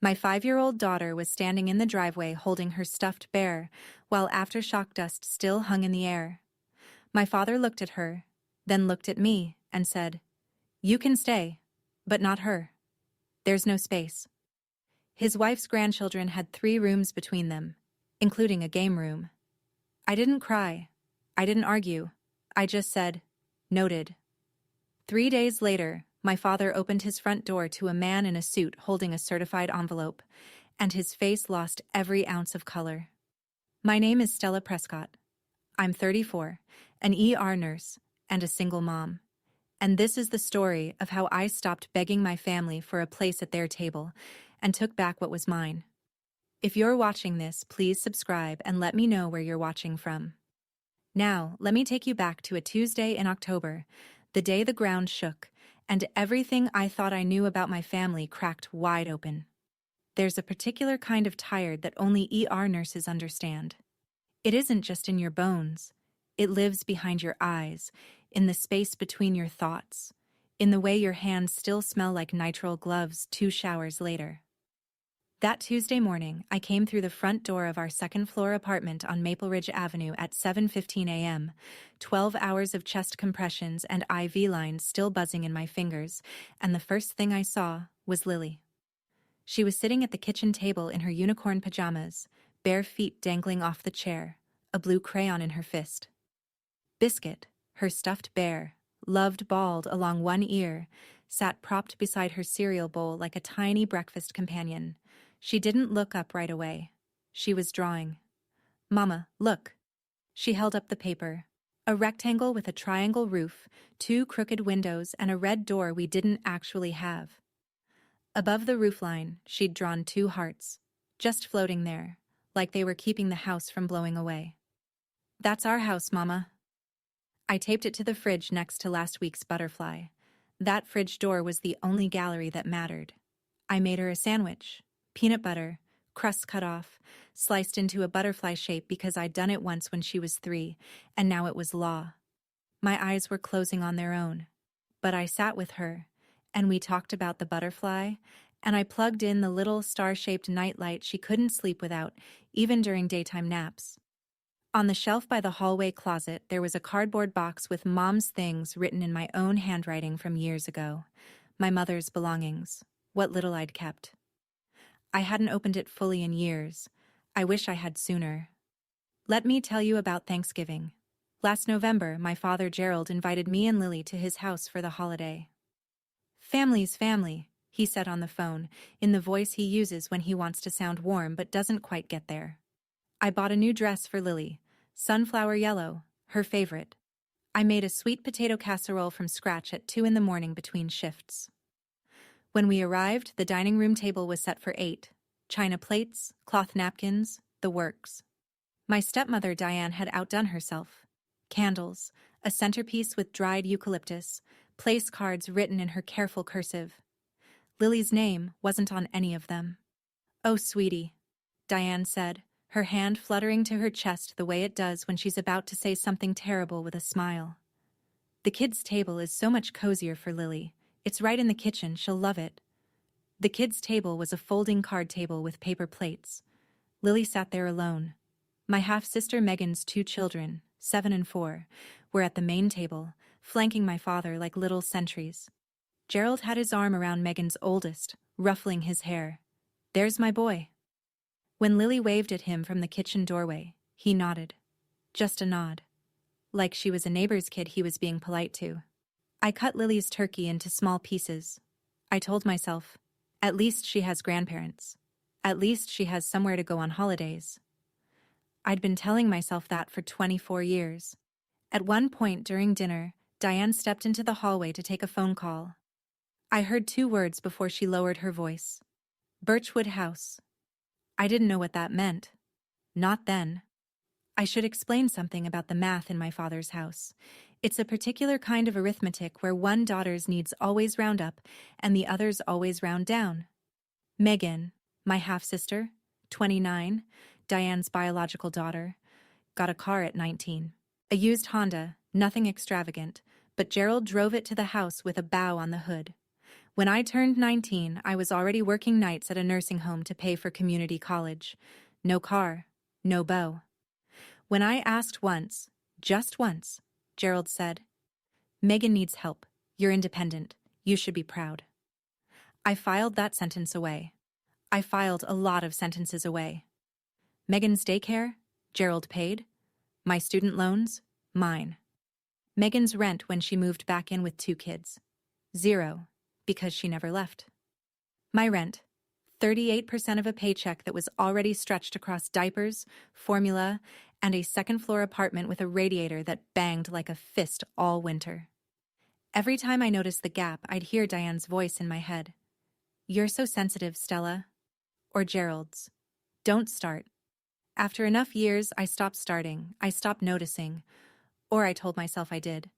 My 5-year-old daughter was standing in the driveway holding her stuffed bear, while aftershock dust still hung in the air. My father looked at her, then looked at me, and said, "You can stay, but not her. There's no space." His wife's grandchildren had 3 rooms between them, including a game room. I didn't cry. I didn't argue. I just said, "Noted." 3 days later, my father opened his front door to a man in a suit holding a certified envelope, and his face lost every ounce of color. My name is Stella Prescott. I'm 34, an ER nurse, and a single mom. And this is the story of how I stopped begging my family for a place at their table and took back what was mine. If you're watching this, please subscribe and let me know where you're watching from. Now, let me take you back to a Tuesday in October, the day the ground shook, and everything I thought I knew about my family cracked wide open. There's a particular kind of tired that only ER nurses understand. It isn't just in your bones. It lives behind your eyes, in the space between your thoughts, in the way your hands still smell like nitrile gloves 2 showers later. That Tuesday morning, I came through the front door of our second-floor apartment on Maple Ridge Avenue at 7:15 a.m., 12 hours of chest compressions and IV lines still buzzing in my fingers, and the first thing I saw was Lily. She was sitting at the kitchen table in her unicorn pajamas, bare feet dangling off the chair, a blue crayon in her fist. Biscuit, her stuffed bear, loved bald along one ear, sat propped beside her cereal bowl like a tiny breakfast companion. She didn't look up right away. She was drawing. "Mama, look." She held up the paper. A rectangle with a triangle roof, 2 crooked windows, and a red door we didn't actually have. Above the roofline, she'd drawn 2 hearts, just floating there, like they were keeping the house from blowing away. "That's our house, Mama." I taped it to the fridge next to last week's butterfly. That fridge door was the only gallery that mattered. I made her a sandwich. Peanut butter, crust cut off, sliced into a butterfly shape because I'd done it once when she was 3, and now it was law. My eyes were closing on their own. But I sat with her, and we talked about the butterfly, and I plugged in the little star-shaped nightlight she couldn't sleep without, even during daytime naps. On the shelf by the hallway closet, there was a cardboard box with Mom's things written in my own handwriting from years ago. My mother's belongings, what little I'd kept. I hadn't opened it fully in years. I wish I had sooner. Let me tell you about Thanksgiving. Last November, my father Gerald invited me and Lily to his house for the holiday. "Family's family," he said on the phone, in the voice he uses when he wants to sound warm but doesn't quite get there. I bought a new dress for Lily, sunflower yellow, her favorite. I made a sweet potato casserole from scratch at 2 in the morning between shifts. When we arrived, the dining room table was set for 8. China plates, cloth napkins, the works. My stepmother Diane had outdone herself. Candles, a centerpiece with dried eucalyptus, place cards written in her careful cursive. Lily's name wasn't on any of them. "Oh, sweetie," Diane said, her hand fluttering to her chest the way it does when she's about to say something terrible with a smile. "The kids' table is so much cozier for Lily. It's right in the kitchen, she'll love it." The kids' table was a folding card table with paper plates. Lily sat there alone. My half-sister Megan's 2 children, 7 and 4, were at the main table, flanking my father like little sentries. Gerald had his arm around Megan's oldest, ruffling his hair. "There's my boy." When Lily waved at him from the kitchen doorway, he nodded. Just a nod. Like she was a neighbor's kid he was being polite to. I cut Lily's turkey into small pieces. I told myself, at least she has grandparents. At least she has somewhere to go on holidays. I'd been telling myself that for 24 years. At one point during dinner, Diane stepped into the hallway to take a phone call. I heard 2 words before she lowered her voice. Birchwood House. I didn't know what that meant. Not then. I should explain something about the math in my father's house. It's a particular kind of arithmetic where one daughter's needs always round up and the other's always round down. Megan, my half-sister, 29, Diane's biological daughter, got a car at 19. A used Honda, nothing extravagant, but Gerald drove it to the house with a bow on the hood. When I turned 19, I was already working nights at a nursing home to pay for community college. No car, no beau. When I asked once, just once, Gerald said, "Megan needs help. You're independent. You should be proud." I filed that sentence away. I filed a lot of sentences away. Megan's daycare? Gerald paid. My student loans? Mine. Megan's rent when she moved back in with 2 kids? 0, because she never left. My rent? 38% of a paycheck that was already stretched across diapers, formula, and a second-floor apartment with a radiator that banged like a fist all winter. Every time I noticed the gap, I'd hear Diane's voice in my head. "You're so sensitive, Stella." Or Gerald's. "Don't start." After enough years, I stopped starting. I stopped noticing. Or I told myself I did.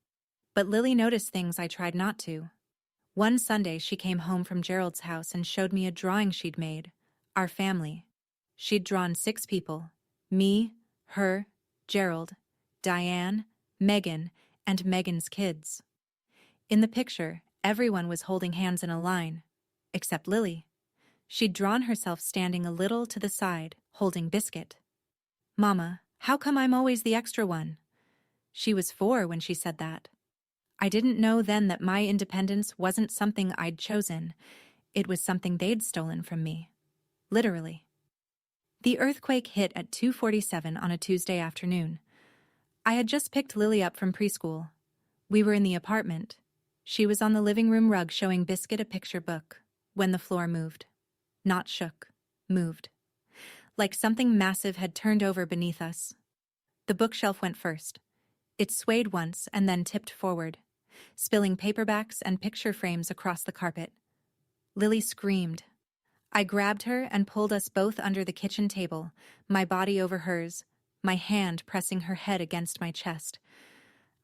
But Lily noticed things I tried not to. One Sunday, she came home from Gerald's house and showed me a drawing she'd made. Our family. She'd drawn 6 people. Me, her, Gerald, Diane, Megan, and Megan's kids. In the picture, everyone was holding hands in a line. Except Lily. She'd drawn herself standing a little to the side, holding Biscuit. "Mama, how come I'm always the extra one?" She was 4 when she said that. I didn't know then that my independence wasn't something I'd chosen. It was something they'd stolen from me. Literally. The earthquake hit at 2:47 on a Tuesday afternoon. I had just picked Lily up from preschool. We were in the apartment. She was on the living room rug showing Biscuit a picture book when the floor moved. Not shook, moved. Like something massive had turned over beneath us. The bookshelf went first. It swayed once and then tipped forward, spilling paperbacks and picture frames across the carpet. Lily screamed. I grabbed her and pulled us both under the kitchen table, my body over hers, my hand pressing her head against my chest.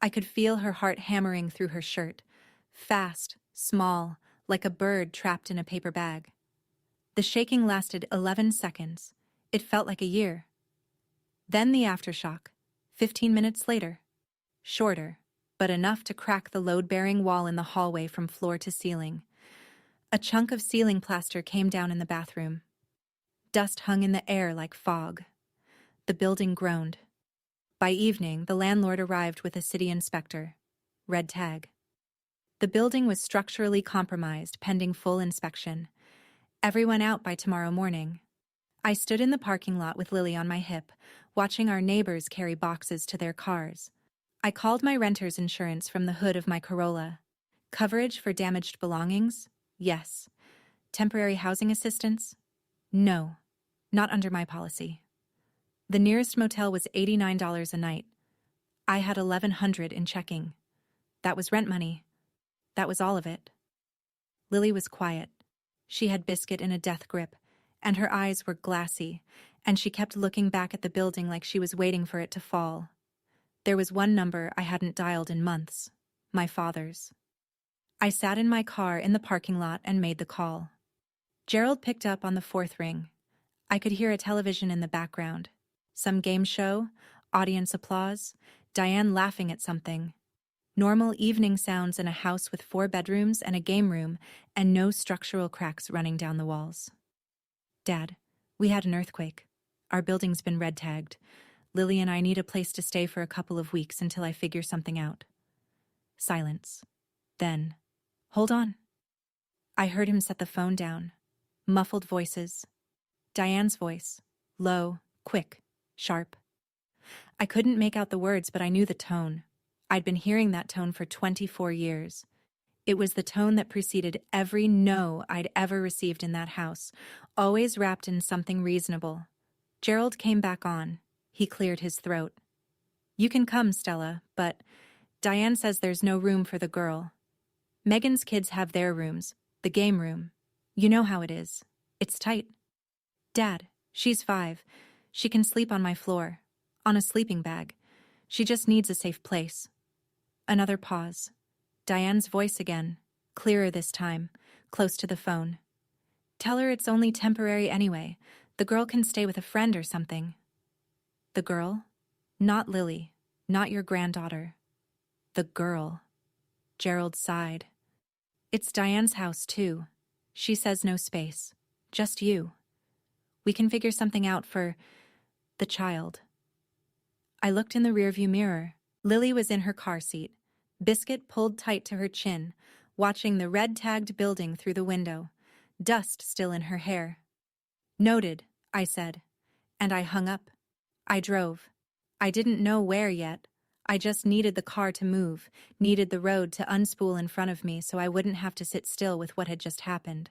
I could feel her heart hammering through her shirt, fast, small, like a bird trapped in a paper bag. The shaking lasted 11 seconds. It felt like a year. Then the aftershock, 15 minutes later. Shorter, but enough to crack the load-bearing wall in the hallway from floor to ceiling. A chunk of ceiling plaster came down in the bathroom. Dust hung in the air like fog. The building groaned. By evening, the landlord arrived with a city inspector. Red tag. The building was structurally compromised, pending full inspection. Everyone out by tomorrow morning. I stood in the parking lot with Lily on my hip, watching our neighbors carry boxes to their cars. I called my renter's insurance from the hood of my Corolla. Coverage for damaged belongings? Yes. Temporary housing assistance? No. Not under my policy. The nearest motel was $89 a night. I had $1,100 in checking. That was rent money. That was all of it. Lily was quiet. She had Biscuit in a death grip, and her eyes were glassy, and she kept looking back at the building like she was waiting for it to fall. There was one number I hadn't dialed in months, my father's. I sat in my car in the parking lot and made the call. Gerald picked up on the 4th ring. I could hear a television in the background. Some game show, audience applause, Diane laughing at something. Normal evening sounds in a house with 4 bedrooms and a game room and no structural cracks running down the walls. "Dad, we had an earthquake. Our building's been red-tagged. Lily and I need a place to stay for a couple of weeks until I figure something out." Silence. Then, "Hold on." I heard him set the phone down. Muffled voices. Diane's voice. Low, quick, sharp. I couldn't make out the words, but I knew the tone. I'd been hearing that tone for 24 years. It was the tone that preceded every no I'd ever received in that house, always wrapped in something reasonable. Gerald came back on. He cleared his throat. "You can come, Stella, but Diane says there's no room for the girl. Megan's kids have their rooms, the game room. You know how it is. It's tight. Dad, she's 5. She can sleep on my floor, on a sleeping bag. She just needs a safe place." Another pause. Diane's voice again, clearer this time, close to the phone. "Tell her it's only temporary anyway. The girl can stay with a friend or something." The girl? Not Lily, not your granddaughter. The girl. Gerald sighed. It's Diane's house, too. She says no space. Just you. We can figure something out for the child. I looked in the rearview mirror. Lily was in her car seat, Biscuit pulled tight to her chin, watching the red-tagged building through the window, dust still in her hair. Noted, I said, and I hung up. I drove. I didn't know where yet. I just needed the car to move, needed the road to unspool in front of me so I wouldn't have to sit still with what had just happened.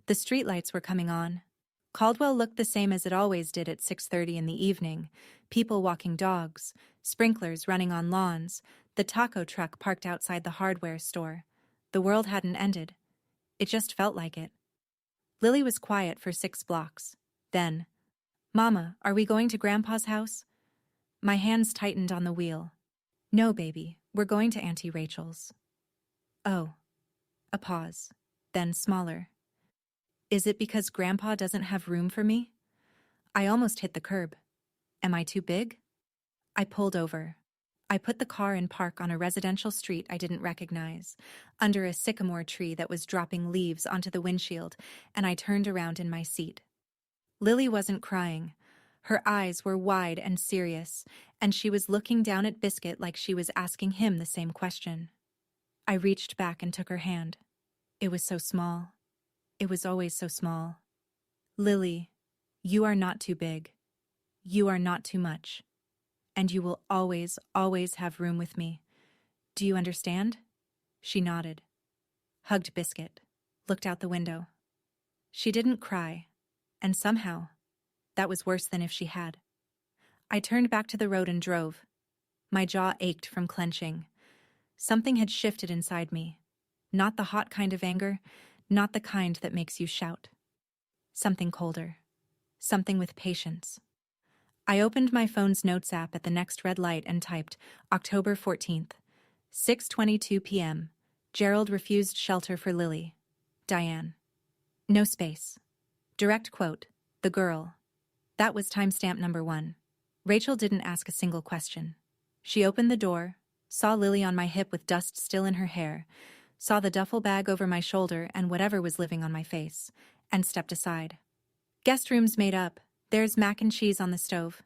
The streetlights were coming on. Caldwell looked the same as it always did at 6:30 in the evening. People walking dogs, sprinklers running on lawns, the taco truck parked outside the hardware store. The world hadn't ended. It just felt like it. Lily was quiet for 6 blocks. Then, "Mama, are we going to Grandpa's house?" My hands tightened on the wheel. "No, baby, we're going to Auntie Rachel's." "Oh." A pause, then smaller. "Is it because Grandpa doesn't have room for me?" I almost hit the curb. Am I too big? I pulled over. I put the car in park on a residential street I didn't recognize, under a sycamore tree that was dropping leaves onto the windshield, and I turned around in my seat. Lily wasn't crying. Her eyes were wide and serious, and she was looking down at Biscuit like she was asking him the same question. I reached back and took her hand. It was so small. It was always so small. "Lily, you are not too big. You are not too much. And you will always, always have room with me. Do you understand?" She nodded. Hugged Biscuit. Looked out the window. She didn't cry. And somehow, that was worse than if she had. I turned back to the road and drove. My jaw ached from clenching. Something had shifted inside me. Not the hot kind of anger, not the kind that makes you shout. Something colder. Something with patience. I opened my phone's notes app at the next red light and typed, October 14th, 6:22 p.m. Gerald refused shelter for Lily. Diane. No space. Direct quote, the girl. That was timestamp number 1. Rachel didn't ask a single question. She opened the door, saw Lily on my hip with dust still in her hair, saw the duffel bag over my shoulder and whatever was living on my face, and stepped aside. "Guest room's made up. There's mac and cheese on the stove."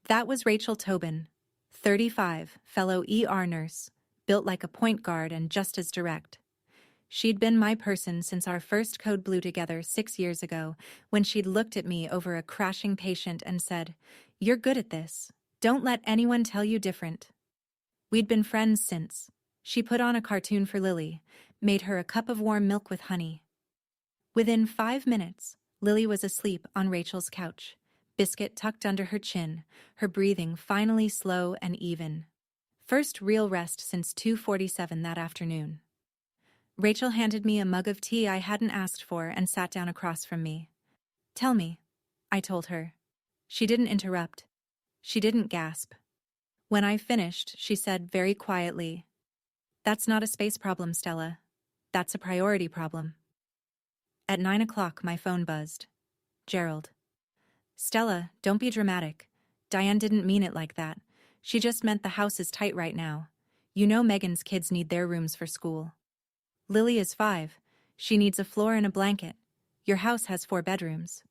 That was Rachel Tobin, 35, fellow ER nurse, built like a point guard and just as direct. She'd been my person since our first code blue together 6 years ago, when she'd looked at me over a crashing patient and said, "You're good at this. Don't let anyone tell you different." We'd been friends since. She put on a cartoon for Lily, made her a cup of warm milk with honey. Within 5 minutes, Lily was asleep on Rachel's couch, Biscuit tucked under her chin, her breathing finally slow and even. First real rest since 2:47 that afternoon. Rachel handed me a mug of tea I hadn't asked for and sat down across from me. "Tell me," I told her. She didn't interrupt. She didn't gasp. When I finished, she said very quietly, "That's not a space problem, Stella. That's a priority problem." At 9 o'clock, my phone buzzed. Gerald. "Stella, don't be dramatic. Diane didn't mean it like that. She just meant the house is tight right now. You know Megan's kids need their rooms for school. Lily is 5. She needs a floor and a blanket. Your house has 4 bedrooms.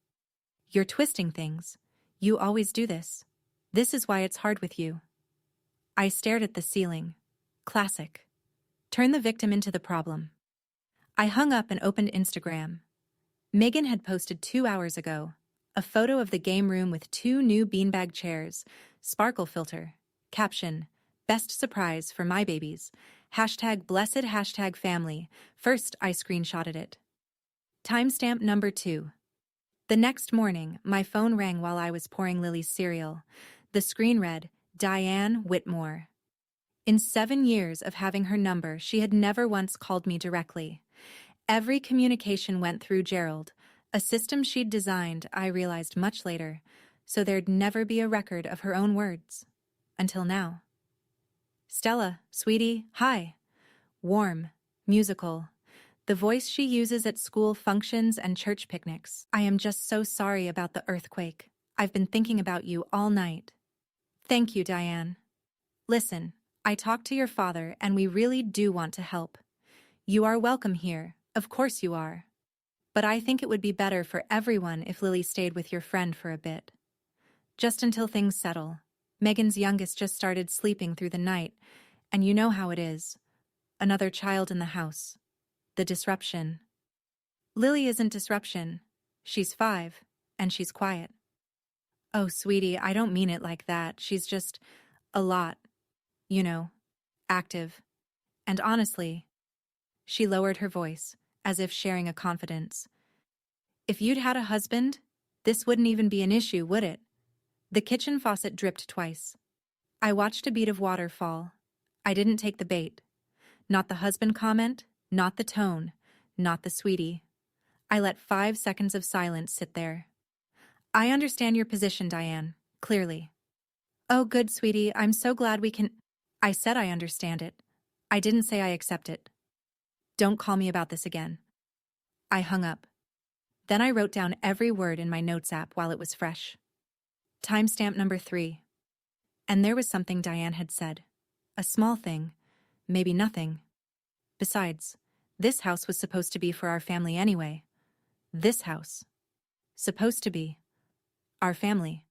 You're twisting things. You always do this. This is why it's hard with you." I stared at the ceiling. Classic. Turn the victim into the problem. I hung up and opened Instagram. Megan had posted 2 hours ago a photo of the game room with 2 new beanbag chairs, sparkle filter, caption, "Best surprise for my babies, #blessed #family. First I screenshotted it." Timestamp number 2. The next morning, my phone rang while I was pouring Lily's cereal. The screen read, Diane Whitmore. In 7 years of having her number, she had never once called me directly. Every communication went through Gerald, a system she'd designed, I realized much later, so there'd never be a record of her own words. Until now. "Stella, sweetie, hi." Warm, musical. The voice she uses at school functions and church picnics. "I am just so sorry about the earthquake. I've been thinking about you all night." "Thank you, Diane. Listen, I talked to your father and we really do want to help. You are welcome here, of course you are. But I think it would be better for everyone if Lily stayed with your friend for a bit. Just until things settle. Megan's youngest just started sleeping through the night, and you know how it is. Another child in the house. The disruption. Lily isn't disruption. She's 5, and she's quiet. Oh, sweetie, I don't mean it like that. She's just a lot, you know, active. And honestly, she lowered her voice, as if sharing a confidence. If you'd had a husband, this wouldn't even be an issue, would it? The kitchen faucet dripped twice. I watched a bead of water fall. I didn't take the bait. Not the husband comment, not the tone, not the sweetie. I let 5 seconds of silence sit there. I understand your position, Diane, clearly. Oh, good, sweetie, I'm so glad we can. I said I understand it. I didn't say I accept it. Don't call me about this again. I hung up. Then I wrote down every word in my notes app while it was fresh. Timestamp number 3. And there was something Diane had said. A small thing. Maybe nothing. Besides, this house was supposed to be for our family anyway. This house. Supposed to be. Our family.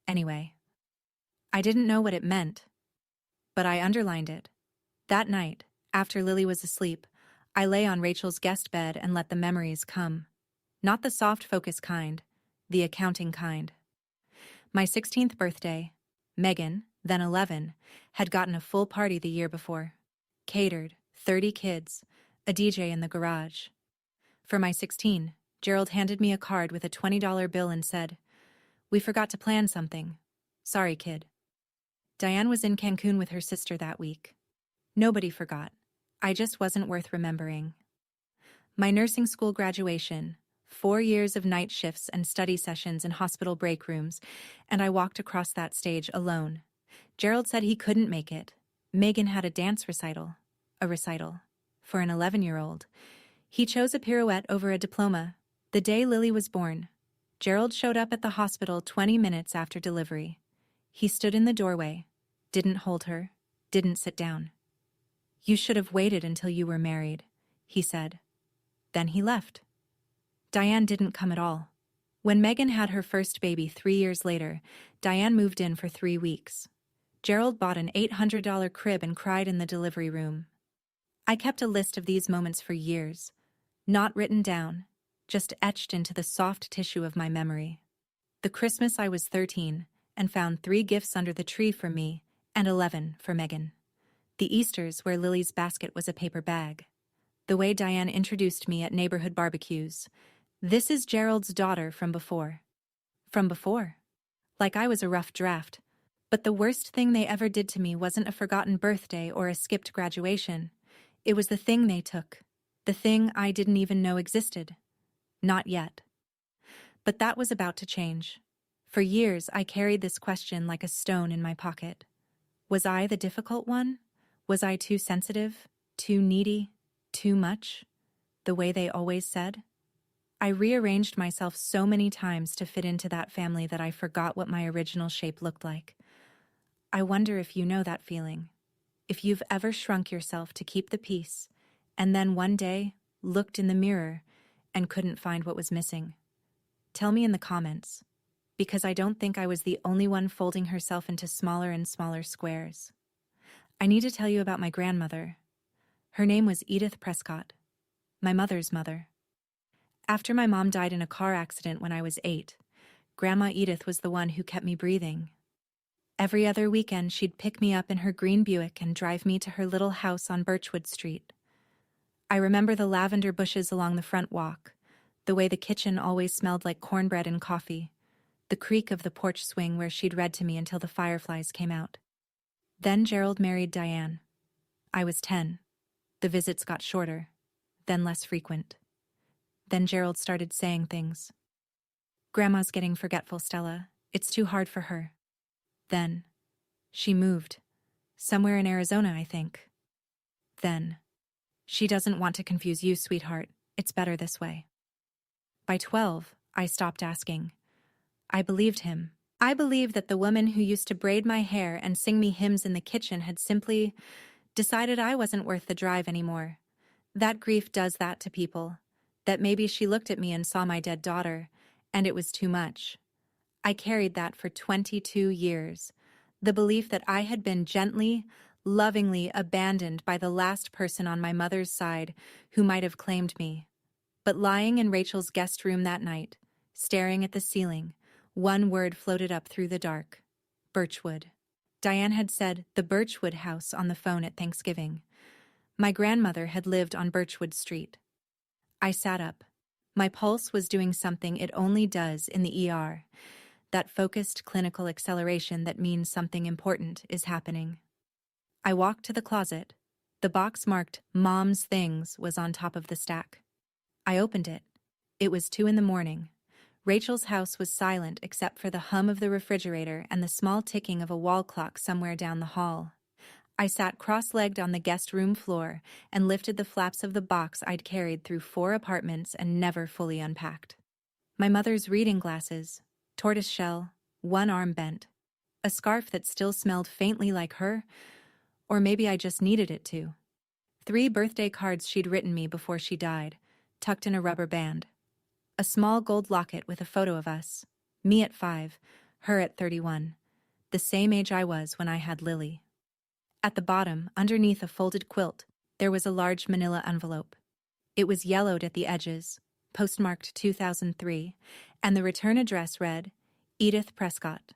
Anyway. I didn't know what it meant. But I underlined it. That night, after Lily was asleep, I lay on Rachel's guest bed and let the memories come. Not the soft focus kind, the accounting kind. My 16th birthday, Megan, then 11, had gotten a full party the year before. Catered, 30 kids, a DJ in the garage. For my 16, Gerald handed me a card with a $20 bill and said, "We forgot to plan something. Sorry, kid." Diane was in Cancun with her sister that week. Nobody forgot. I just wasn't worth remembering. My nursing school graduation, 4 years of night shifts and study sessions in hospital break rooms, and I walked across that stage alone. Gerald said he couldn't make it. Megan had a dance recital. A recital. For an 11-year-old. He chose a pirouette over a diploma. The day Lily was born. Gerald showed up at the hospital 20 minutes after delivery. He stood in the doorway. Didn't hold her. Didn't sit down. "You should have waited until you were married," he said. Then he left. Diane didn't come at all. When Megan had her first baby 3 years later, Diane moved in for 3 weeks. Gerald bought an $800 crib and cried in the delivery room. I kept a list of these moments for years. Not written down, just etched into the soft tissue of my memory. The Christmas I was 13 and found 3 gifts under the tree for me and 11 for Megan. The Easters where Lily's basket was a paper bag. The way Diane introduced me at neighborhood barbecues. "This is Gerald's daughter from before." From before. Like I was a rough draft. But the worst thing they ever did to me wasn't a forgotten birthday or a skipped graduation. It was the thing they took. The thing I didn't even know existed. Not yet. But that was about to change. For years I carried this question like a stone in my pocket. Was I the difficult one? Was I too sensitive? Too needy? Too much? The way they always said? I rearranged myself so many times to fit into that family that I forgot what my original shape looked like. I wonder if you know that feeling. If you've ever shrunk yourself to keep the peace, and then one day looked in the mirror and couldn't find what was missing. Tell me in the comments, because I don't think I was the only one folding herself into smaller and smaller squares. I need to tell you about my grandmother. Her name was Edith Prescott, my mother's mother. After my mom died in a car accident when I was 8, Grandma Edith was the one who kept me breathing. Every other weekend she'd pick me up in her green Buick and drive me to her little house on Birchwood Street. I remember the lavender bushes along the front walk, the way the kitchen always smelled like cornbread and coffee, the creak of the porch swing where she'd read to me until the fireflies came out. Then Gerald married Diane. I was 10. The visits got shorter, then less frequent. Then Gerald started saying things. "Grandma's getting forgetful, Stella. It's too hard for her." Then, she moved. Somewhere in Arizona, I think. Then, "She doesn't want to confuse you, sweetheart. It's better this way." By 12, I stopped asking. I believed him. I believed that the woman who used to braid my hair and sing me hymns in the kitchen had simply decided I wasn't worth the drive anymore. That grief does that to people. That maybe she looked at me and saw my dead daughter, and it was too much. I carried that for 22 years. The belief that I had been gently, lovingly abandoned by the last person on my mother's side who might have claimed me. But lying in Rachel's guest room that night, staring at the ceiling, one word floated up through the dark. Birchwood. Diane had said the Birchwood house on the phone at Thanksgiving. My grandmother had lived on Birchwood Street. I sat up. My pulse was doing something it only does in the ER. That focused clinical acceleration that means something important is happening. I walked to the closet. The box marked Mom's Things was on top of the stack. I opened it. It was 2 a.m. Rachel's house was silent except for the hum of the refrigerator and the small ticking of a wall clock somewhere down the hall. I sat cross-legged on the guest room floor and lifted the flaps of the box I'd carried through 4 apartments and never fully unpacked. My mother's reading glasses, tortoiseshell, one arm bent, a scarf that still smelled faintly like her, or maybe I just needed it to. 3 birthday cards she'd written me before she died, tucked in a rubber band. A small gold locket with a photo of us, me at 5, her at 31, the same age I was when I had Lily. At the bottom, underneath a folded quilt, there was a large manila envelope. It was yellowed at the edges, postmarked 2003, and the return address read, Edith Prescott,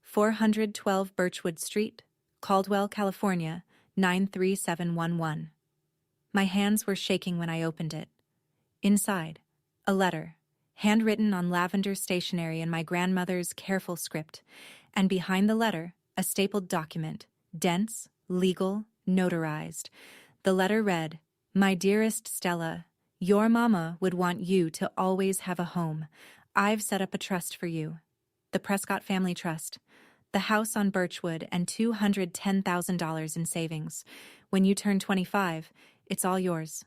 412 Birchwood Street, Caldwell, California, 93711. My hands were shaking when I opened it. Inside, a letter, handwritten on lavender stationery in my grandmother's careful script, and behind the letter, a stapled document, dense, legal, notarized. The letter read, My dearest Stella, your mama would want you to always have a home. I've set up a trust for you. The Prescott Family Trust. The house on Birchwood and $210,000 in savings. When you turn 25, it's all yours.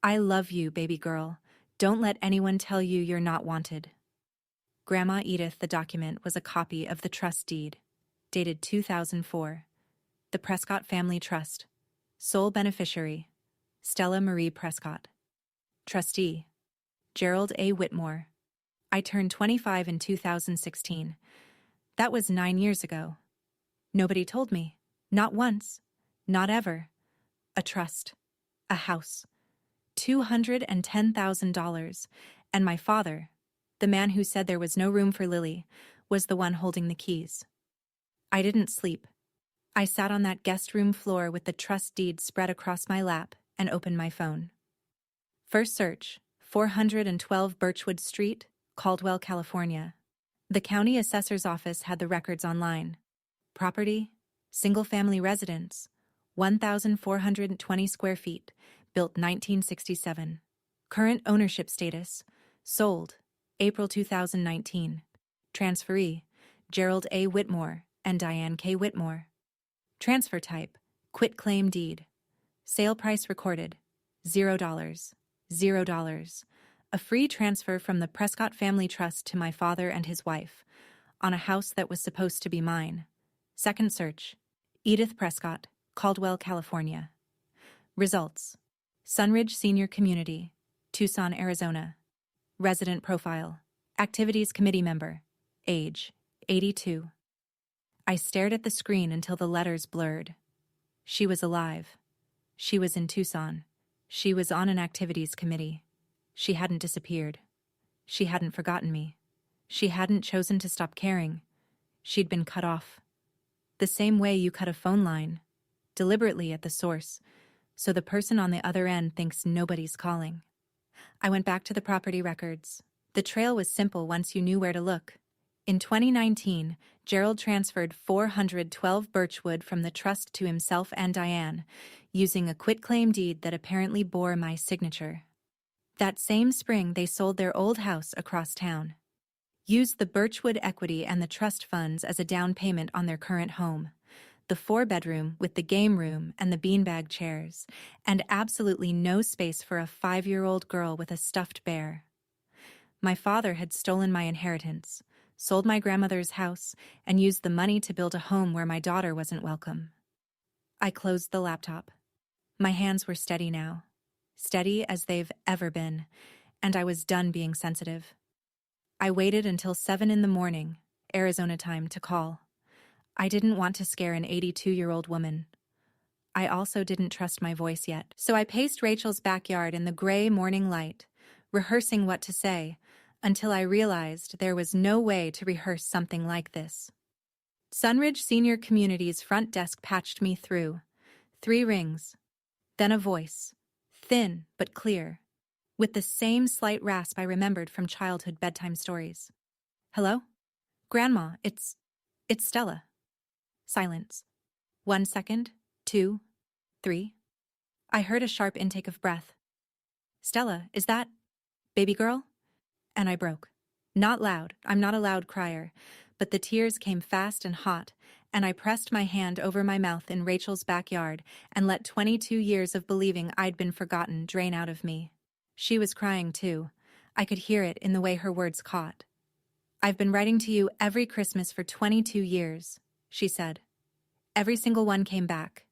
I love you, baby girl. Don't let anyone tell you you're not wanted. Grandma Edith, the document was a copy of the trust deed, dated 2004. The Prescott Family Trust. Sole beneficiary, Stella Marie Prescott. Trustee, Gerald A. Whitmore. I turned 25 in 2016. That was 9 years ago. Nobody told me. Not once. Not ever. A trust. A house. $210,000. And my father, the man who said there was no room for Lily, was the one holding the keys. I didn't sleep. I sat on that guest room floor with the trust deed spread across my lap and opened my phone. First search, 412 Birchwood Street, Caldwell, California. The county assessor's office had the records online. Property, single-family residence, 1,420 square feet, built 1967. Current ownership status, sold, April 2019. Transferee, Gerald A. Whitmore and Diane K. Whitmore. Transfer type, quitclaim deed. Sale price recorded, $0. $0. A free transfer from the Prescott Family Trust to my father and his wife, on a house that was supposed to be mine. Second search, Edith Prescott, Caldwell, California. Results, Sunridge Senior Community, Tucson, Arizona. Resident profile, Activities Committee member, age, 82. I stared at the screen until the letters blurred. She was alive. She was in Tucson. She was on an activities committee. She hadn't disappeared. She hadn't forgotten me. She hadn't chosen to stop caring. She'd been cut off. The same way you cut a phone line, deliberately at the source, so the person on the other end thinks nobody's calling. I went back to the property records. The trail was simple once you knew where to look. In 2019, Gerald transferred 412 Birchwood from the trust to himself and Diane, using a quitclaim deed that apparently bore my signature. That same spring, they sold their old house across town. Used the Birchwood equity and the trust funds as a down payment on their current home. The 4-bedroom with the game room and the beanbag chairs, and absolutely no space for a 5-year-old girl with a stuffed bear. My father had stolen my inheritance, sold my grandmother's house, and used the money to build a home where my daughter wasn't welcome. I closed the laptop. My hands were steady now. steady as they've ever been, and I was done being sensitive. I waited until 7 in the morning, Arizona time, to call. I didn't want to scare an 82-year-old woman. I also didn't trust my voice yet, so I paced Rachel's backyard in the gray morning light, rehearsing what to say, until I realized there was no way to rehearse something like this. Sunridge Senior Community's front desk patched me through. 3 rings. Then a voice, thin but clear, with the same slight rasp I remembered from childhood bedtime stories. Hello? Grandma, it's Stella. Silence. 1 second, 2, 3. I heard a sharp intake of breath. Stella, is that baby girl? And I broke. Not loud, I'm not a loud crier, but the tears came fast and hot, and I pressed my hand over my mouth in Rachel's backyard and let 22 years of believing I'd been forgotten drain out of me. She was crying too. I could hear it in the way her words caught. I've been writing to you every Christmas for 22 years, she said. Every single one came back.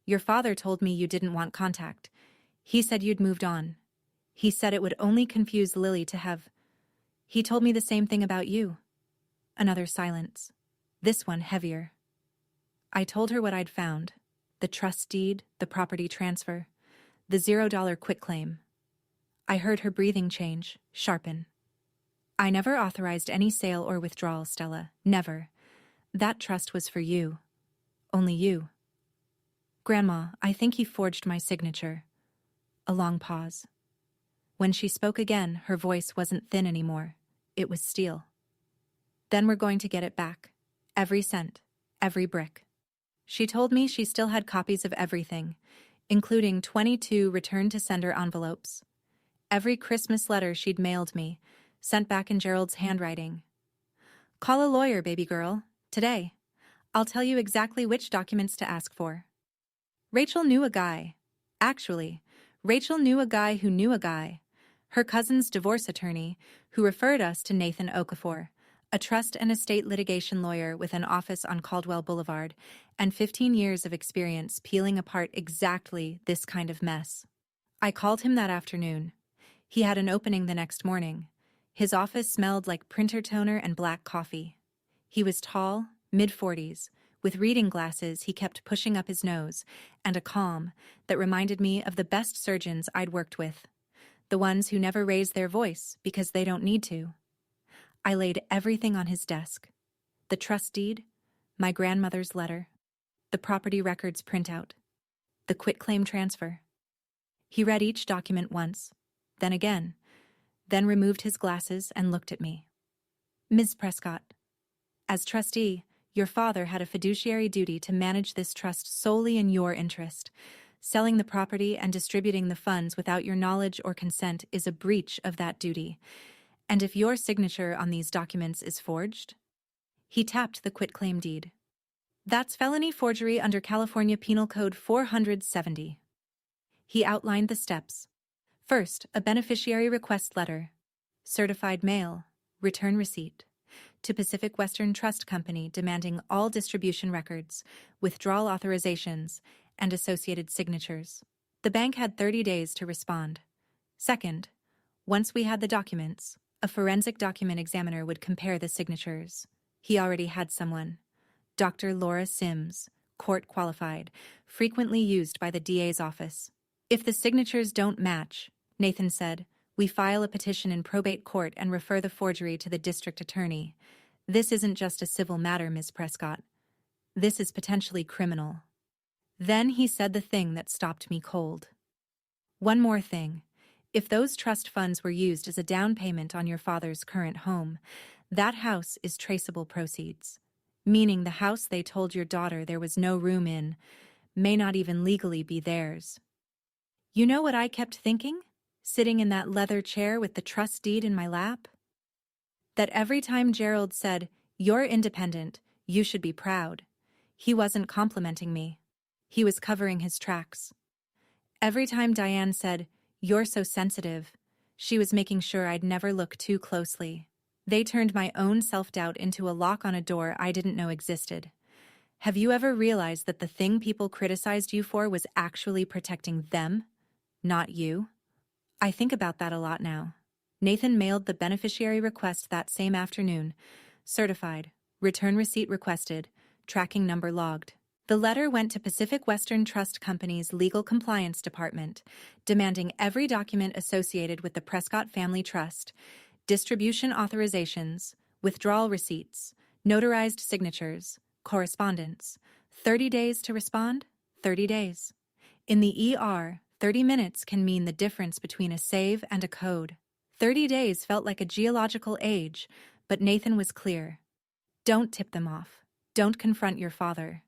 Your father told me you didn't want contact. He said you'd moved on. He said it would only confuse Lily to have... He told me the same thing about you. Another silence. This one heavier. I told her what I'd found. The trust deed, the property transfer, the $0 quitclaim. I heard her breathing change, sharpen. I never authorized any sale or withdrawal, Stella. Never. That trust was for you. Only you. Grandma, I think he forged my signature. A long pause. When she spoke again, her voice wasn't thin anymore. It was steel. Then we're going to get it back. Every cent. Every brick. She told me she still had copies of everything, including 22 return-to-sender envelopes. Every Christmas letter she'd mailed me, sent back in Gerald's handwriting. Call a lawyer, baby girl. Today. I'll tell you exactly which documents to ask for. Rachel knew a guy. Actually, Rachel knew a guy who knew a guy. Her cousin's divorce attorney, who referred us to Nathan Okafor, a trust and estate litigation lawyer with an office on Caldwell Boulevard, and 15 years of experience peeling apart exactly this kind of mess. I called him that afternoon. He had an opening the next morning. His office smelled like printer toner and black coffee. He was tall, mid-40s, with reading glasses he kept pushing up his nose, and a calm that reminded me of the best surgeons I'd worked with, the ones who never raise their voice because they don't need to. I laid everything on his desk. The trust deed, my grandmother's letter, the property records printout, the quitclaim transfer. He read each document once, then again, then removed his glasses and looked at me. Ms. Prescott, as trustee, your father had a fiduciary duty to manage this trust solely in your interest. Selling the property and distributing the funds without your knowledge or consent is a breach of that duty. And if your signature on these documents is forged? He tapped the quitclaim deed. That's felony forgery under California Penal Code 470. He outlined the steps. First, a beneficiary request letter. Certified mail. Return receipt. To Pacific Western Trust Company demanding all distribution records, withdrawal authorizations, and associated signatures. The bank had 30 days to respond. Second, once we had the documents, a forensic document examiner would compare the signatures. He already had someone. Dr. Laura Sims, court qualified, frequently used by the DA's office. If the signatures don't match, Nathan said, we file a petition in probate court and refer the forgery to the district attorney. This isn't just a civil matter, Ms. Prescott. This is potentially criminal. Then he said the thing that stopped me cold. One more thing. If those trust funds were used as a down payment on your father's current home, that house is traceable proceeds, meaning the house they told your daughter there was no room in may not even legally be theirs. You know what I kept thinking, sitting in that leather chair with the trust deed in my lap? That every time Gerald said, "You're independent, you should be proud," he wasn't complimenting me. He was covering his tracks. Every time Diane said, "You're so sensitive," she was making sure I'd never look too closely. They turned my own self-doubt into a lock on a door I didn't know existed. Have you ever realized that the thing people criticized you for was actually protecting them, not you? I think about that a lot now. Nathan mailed the beneficiary request that same afternoon. Certified. Return receipt requested. Tracking number logged. The letter went to Pacific Western Trust Company's Legal Compliance Department, demanding every document associated with the Prescott Family Trust, distribution authorizations, withdrawal receipts, notarized signatures, correspondence. 30 days to respond? 30 days. In the ER, 30 minutes can mean the difference between a save and a code. 30 days felt like a geological age, but Nathan was clear. Don't tip them off. Don't confront your father.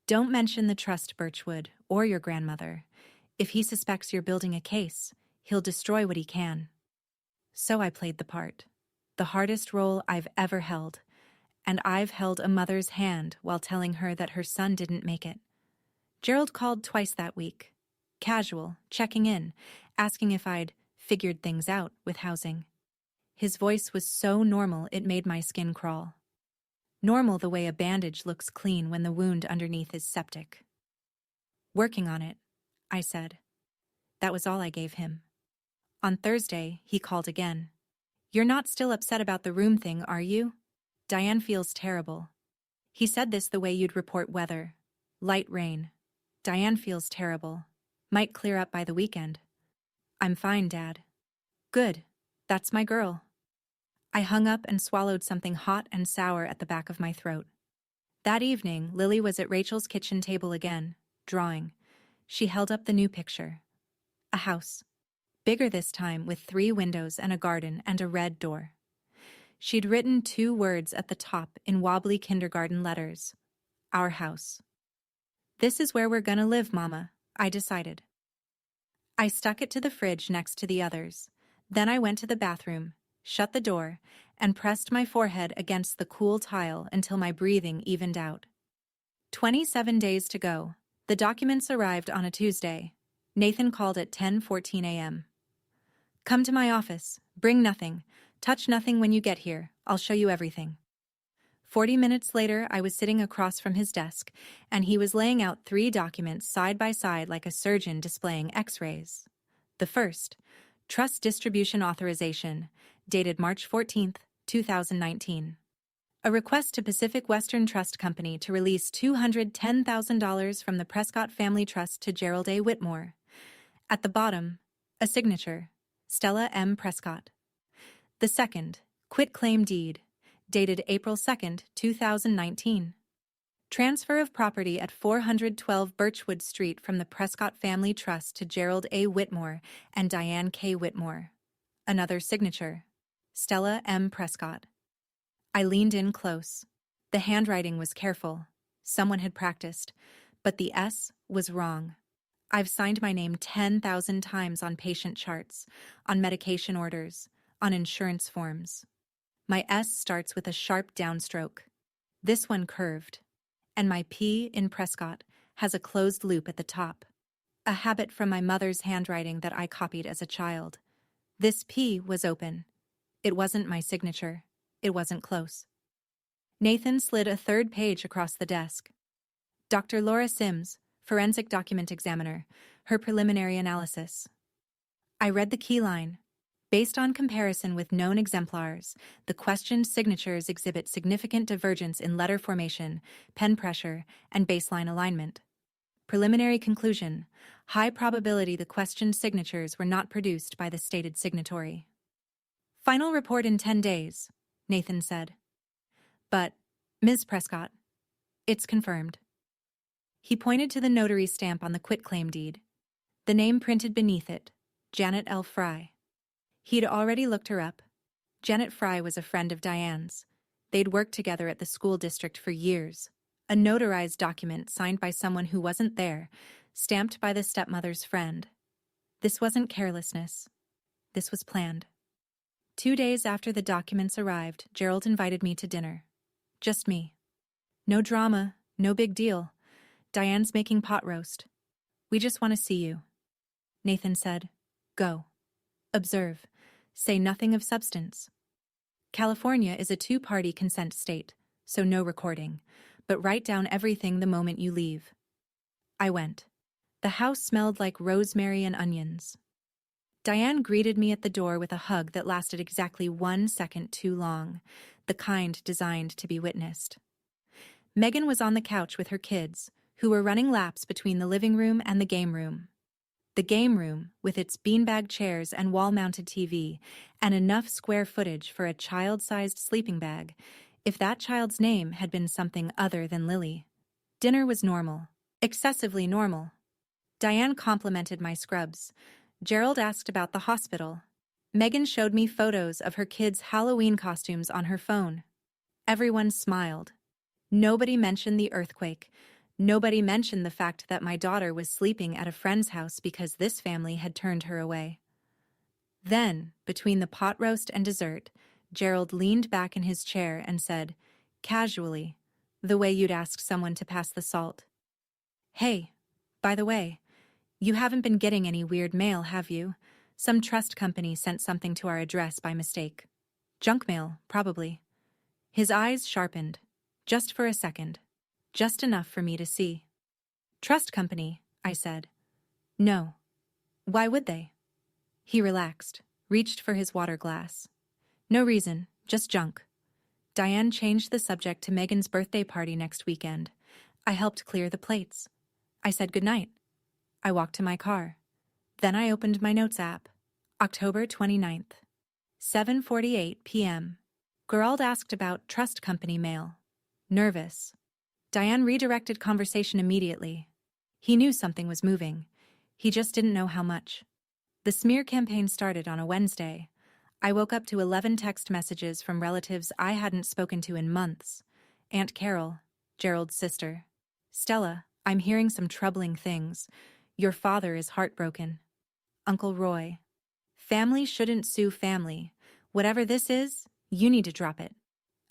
Don't mention the trust, Birchwood, or your grandmother. If he suspects you're building a case, he'll destroy what he can. So I played the part. The hardest role I've ever held. And I've held a mother's hand while telling her that her son didn't make it. Gerald called twice that week. Casual, checking in, asking if I'd figured things out with housing. His voice was so normal it made my skin crawl. Normal the way a bandage looks clean when the wound underneath is septic. Working on it, I said. That was all I gave him. On Thursday, he called again. You're not still upset about the room thing, are you? Diane feels terrible. He said this the way you'd report weather. Light rain. Diane feels terrible. Might clear up by the weekend. I'm fine, Dad. Good. That's my girl. I hung up and swallowed something hot and sour at the back of my throat. That evening, Lily was at Rachel's kitchen table again, drawing. She held up the new picture. A house. Bigger this time, with 3 windows and a garden and a red door. She'd written 2 words at the top in wobbly kindergarten letters. Our house. This is where we're gonna live, Mama, I decided. I stuck it to the fridge next to the others. Then I went to the bathroom, shut the door, and pressed my forehead against the cool tile until my breathing evened out. 27 days to go. The documents arrived on a Tuesday. Nathan called at 10:14 a.m. Come to my office. Bring nothing. Touch nothing when you get here. I'll show you everything. 40 minutes later, I was sitting across from his desk, and he was laying out 3 documents side by side like a surgeon displaying x-rays. The first, Trust Distribution Authorization, dated March 14, 2019. A request to Pacific Western Trust Company to release $210,000 from the Prescott Family Trust to Gerald A. Whitmore. At the bottom, a signature, Stella M. Prescott. The second, Quitclaim Deed, dated April 2, 2019. Transfer of property at 412 Birchwood Street from the Prescott Family Trust to Gerald A. Whitmore and Diane K. Whitmore. Another signature, Stella M. Prescott. I leaned in close. The handwriting was careful. Someone had practiced, but the S was wrong. I've signed my name 10,000 times on patient charts, on medication orders, on insurance forms. My S starts with a sharp downstroke. This one curved. And my P in Prescott has a closed loop at the top. A habit from my mother's handwriting that I copied as a child. This P was open. It wasn't my signature. It wasn't close. Nathan slid a 3rd page across the desk. Dr. Laura Sims, Forensic Document Examiner, her preliminary analysis. I read the key line. Based on comparison with known exemplars, the questioned signatures exhibit significant divergence in letter formation, pen pressure, and baseline alignment. Preliminary conclusion: high probability the questioned signatures were not produced by the stated signatory. Final report in 10 days, Nathan said. But, Ms. Prescott, it's confirmed. He pointed to the notary stamp on the quitclaim deed. The name printed beneath it, Janet L. Fry. He'd already looked her up. Janet Fry was a friend of Diane's. They'd worked together at the school district for years. A notarized document signed by someone who wasn't there, stamped by the stepmother's friend. This wasn't carelessness. This was planned. 2 days after the documents arrived, Gerald invited me to dinner. Just me. No drama, no big deal. Diane's making pot roast. We just want to see you. Nathan said, Go. Observe. Say nothing of substance. California is a 2-party consent state, so no recording, but write down everything the moment you leave. I went. The house smelled like rosemary and onions. Diane greeted me at the door with a hug that lasted exactly 1 second too long, the kind designed to be witnessed. Megan was on the couch with her kids, who were running laps between the living room and the game room. The game room, with its beanbag chairs and wall-mounted TV, and enough square footage for a child-sized sleeping bag, if that child's name had been something other than Lily. Dinner was normal, excessively normal. Diane complimented my scrubs. Gerald asked about the hospital. Megan showed me photos of her kids' Halloween costumes on her phone. Everyone smiled. Nobody mentioned the earthquake. Nobody mentioned the fact that my daughter was sleeping at a friend's house because this family had turned her away. Then, between the pot roast and dessert, Gerald leaned back in his chair and said, casually, the way you'd ask someone to pass the salt, "Hey, by the way, you haven't been getting any weird mail, have you? Some trust company sent something to our address by mistake. Junk mail, probably." His eyes sharpened, just for a second, just enough for me to see. "Trust company," I said. "No. Why would they?" He relaxed, reached for his water glass. "No reason, just junk." Diane changed the subject to Megan's birthday party next weekend. I helped clear the plates. I said goodnight. I walked to my car. Then I opened my notes app. October 29th. 7:48 p.m. Gerald asked about trust company mail. Nervous. Diane redirected conversation immediately. He knew something was moving. He just didn't know how much. The smear campaign started on a Wednesday. I woke up to 11 text messages from relatives I hadn't spoken to in months. Aunt Carol, Gerald's sister. "Stella, I'm hearing some troubling things. Your father is heartbroken." Uncle Roy. "Family shouldn't sue family. Whatever this is, you need to drop it."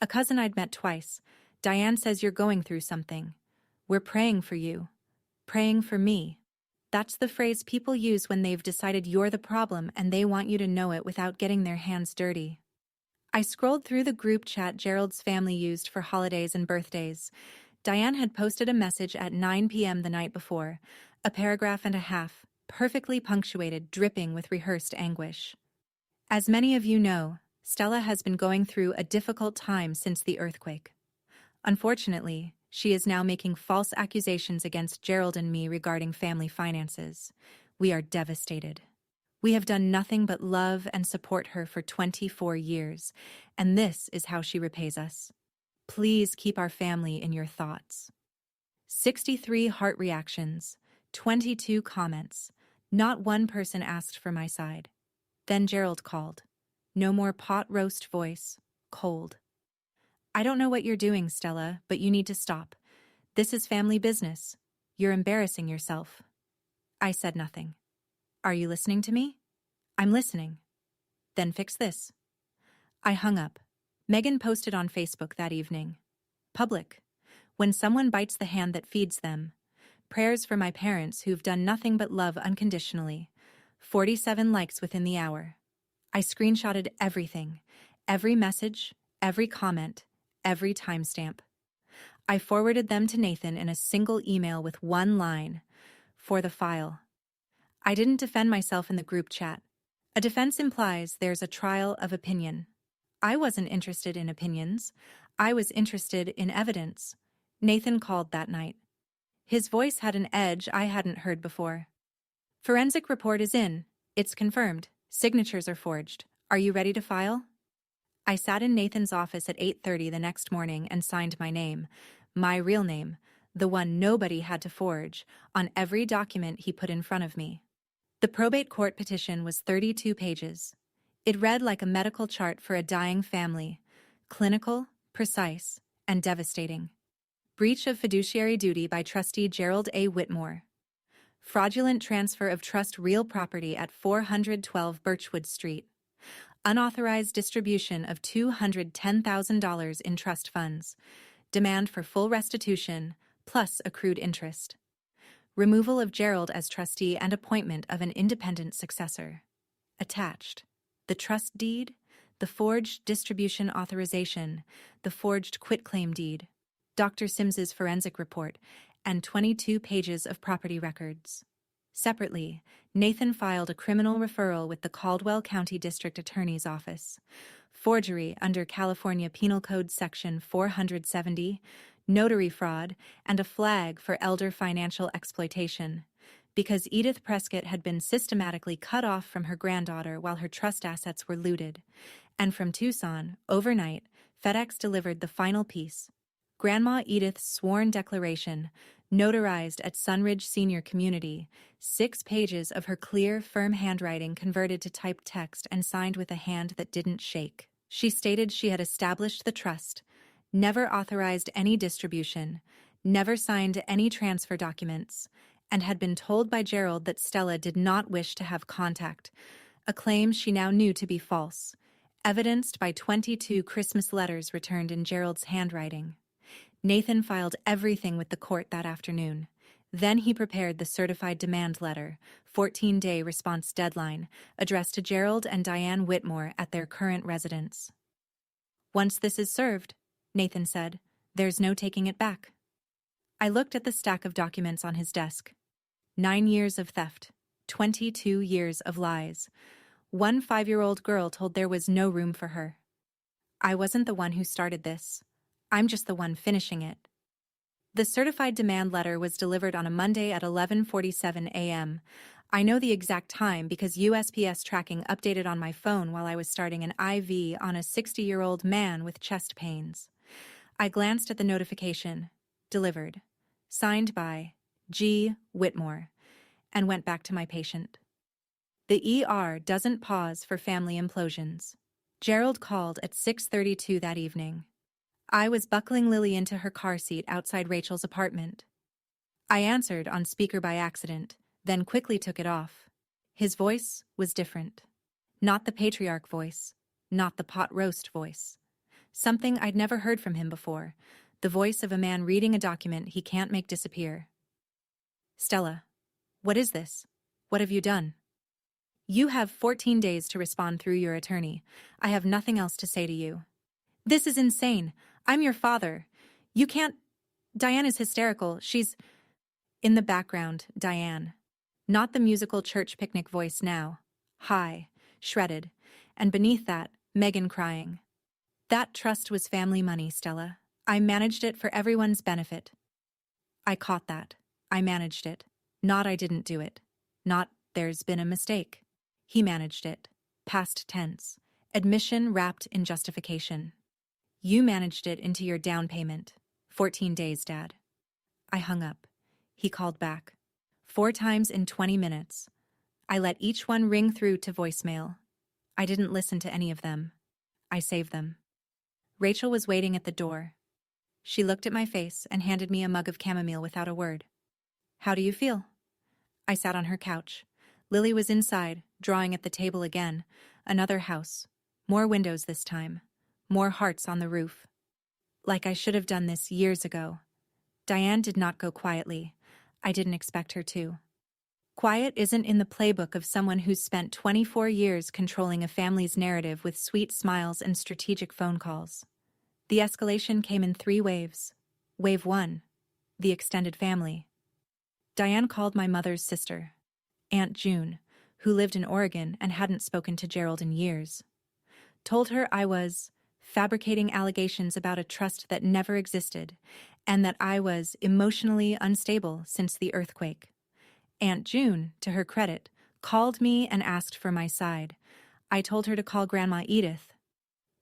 A cousin I'd met twice. "Diane says you're going through something. We're praying for you. Praying for me." That's the phrase people use when they've decided you're the problem and they want you to know it without getting their hands dirty. I scrolled through the group chat Gerald's family used for holidays and birthdays. Diane had posted a message at 9 p.m. the night before, a paragraph and a half, perfectly punctuated, dripping with rehearsed anguish. "As many of you know, Stella has been going through a difficult time since the earthquake. Unfortunately, she is now making false accusations against Gerald and me regarding family finances. We are devastated. We have done nothing but love and support her for 24 years, and this is how she repays us. Please keep our family in your thoughts." 63 heart reactions, 22 comments. Not one person asked for my side. Then Gerald called. No more pot roast voice, cold. "I don't know what you're doing, Stella, but you need to stop. This is family business. You're embarrassing yourself." I said nothing. "Are you listening to me?" "I'm listening." "Then fix this." I hung up. Megan posted on Facebook that evening. Public. When someone bites the hand that feeds them. Prayers for my parents who've done nothing but love unconditionally. 47 likes within the hour. I screenshotted everything. Every message, every comment, every timestamp. I forwarded them to Nathan in a single email with one line. "For the file." I didn't defend myself in the group chat. A defense implies there's a trial of opinion. I wasn't interested in opinions. I was interested in evidence. Nathan called that night. His voice had an edge I hadn't heard before. "Forensic report is in. It's confirmed. Signatures are forged. Are you ready to file?" I sat in Nathan's office at 8:30 the next morning and signed my name, my real name, the one nobody had to forge, on every document he put in front of me. The probate court petition was 32 pages. It read like a medical chart for a dying family, clinical, precise, and devastating. Breach of fiduciary duty by trustee Gerald A. Whitmore. Fraudulent transfer of trust real property at 412 Birchwood Street. Unauthorized distribution of $210,000 in trust funds. Demand for full restitution, plus accrued interest. Removal of Gerald as trustee and appointment of an independent successor. Attached. The trust deed, the forged distribution authorization, the forged quitclaim deed, Dr. Sims's forensic report, and 22 pages of property records. Separately, Nathan filed a criminal referral with the Caldwell County District Attorney's Office. Forgery under California Penal Code Section 470, notary fraud, and a flag for elder financial exploitation. Because Edith Prescott had been systematically cut off from her granddaughter while her trust assets were looted. And from Tucson, overnight, FedEx delivered the final piece. Grandma Edith's sworn declaration, notarized at Sunridge Senior Community, 6 pages of her clear, firm handwriting converted to typed text and signed with a hand that didn't shake. She stated she had established the trust, never authorized any distribution, never signed any transfer documents, and had been told by Gerald that Stella did not wish to have contact, a claim she now knew to be false, evidenced by 22 Christmas letters returned in Gerald's handwriting. Nathan filed everything with the court that afternoon. Then he prepared the certified demand letter, 14-day response deadline, addressed to Gerald and Diane Whitmore at their current residence. "Once this is served," Nathan said, "there's no taking it back." I looked at the stack of documents on his desk. 9 years of theft, 22 years of lies. One 5-year-old girl told there was no room for her. I wasn't the one who started this. I'm just the one finishing it. The certified demand letter was delivered on a Monday at 11:47 a.m. I know the exact time because USPS tracking updated on my phone while I was starting an IV on a 60-year-old man with chest pains. I glanced at the notification. Delivered. Signed by G. Whitmore. And went back to my patient. The ER doesn't pause for family implosions. Gerald called at 6:32 that evening. I was buckling Lily into her car seat outside Rachel's apartment. I answered on speaker by accident, then quickly took it off. His voice was different. Not the patriarch voice, not the pot roast voice. Something I'd never heard from him before, the voice of a man reading a document he can't make disappear. "Stella, what is this? What have you done?" "You have 14 days to respond through your attorney. I have nothing else to say to you." "This is insane. I'm your father. You can't—" Diane is hysterical. She's... In the background, Diane. Not the musical church picnic voice now. High, shredded, and beneath that, Megan crying. "That trust was family money, Stella. I managed it for everyone's benefit." I caught that. I managed it. Not I didn't do it. Not there's been a mistake. He managed it. Past tense. Admission wrapped in justification. "You managed it into your down payment. 14 days, Dad." I hung up. He called back. 4 times in 20 minutes. I let each one ring through to voicemail. I didn't listen to any of them. I saved them. Rachel was waiting at the door. She looked at my face and handed me a mug of chamomile without a word. "How do you feel?" I sat on her couch. Lily was inside, drawing at the table again. Another house. More windows this time. More hearts on the roof. Like I should have done this years ago. Diane did not go quietly. I didn't expect her to. Quiet isn't in the playbook of someone who's spent 24 years controlling a family's narrative with sweet smiles and strategic phone calls. The escalation came in 3 waves. Wave 1, the extended family. Diane called my mother's sister, Aunt June, who lived in Oregon and hadn't spoken to Gerald in years. Told her I was fabricating allegations about a trust that never existed, and that I was emotionally unstable since the earthquake. Aunt June, to her credit, called me and asked for my side. I told her to call Grandma Edith.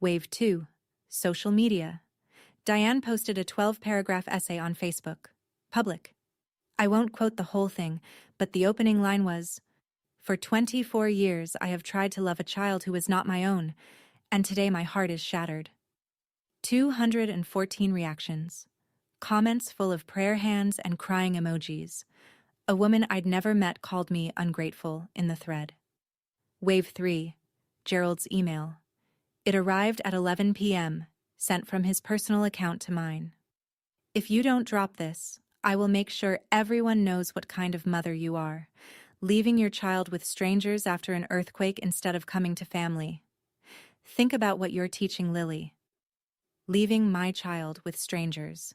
Wave 2, social media. Diane posted a 12-paragraph essay on Facebook. Public. I won't quote the whole thing, but the opening line was, "For 24 years I have tried to love a child who was not my own, and today my heart is shattered." 214 reactions. Comments full of prayer hands and crying emojis. A woman I'd never met called me ungrateful in the thread. Wave 3, Gerald's email. It arrived at 11 p.m., sent from his personal account to mine. "If you don't drop this, I will make sure everyone knows what kind of mother you are, leaving your child with strangers after an earthquake instead of coming to family. Think about what you're teaching Lily. Leaving my child with strangers."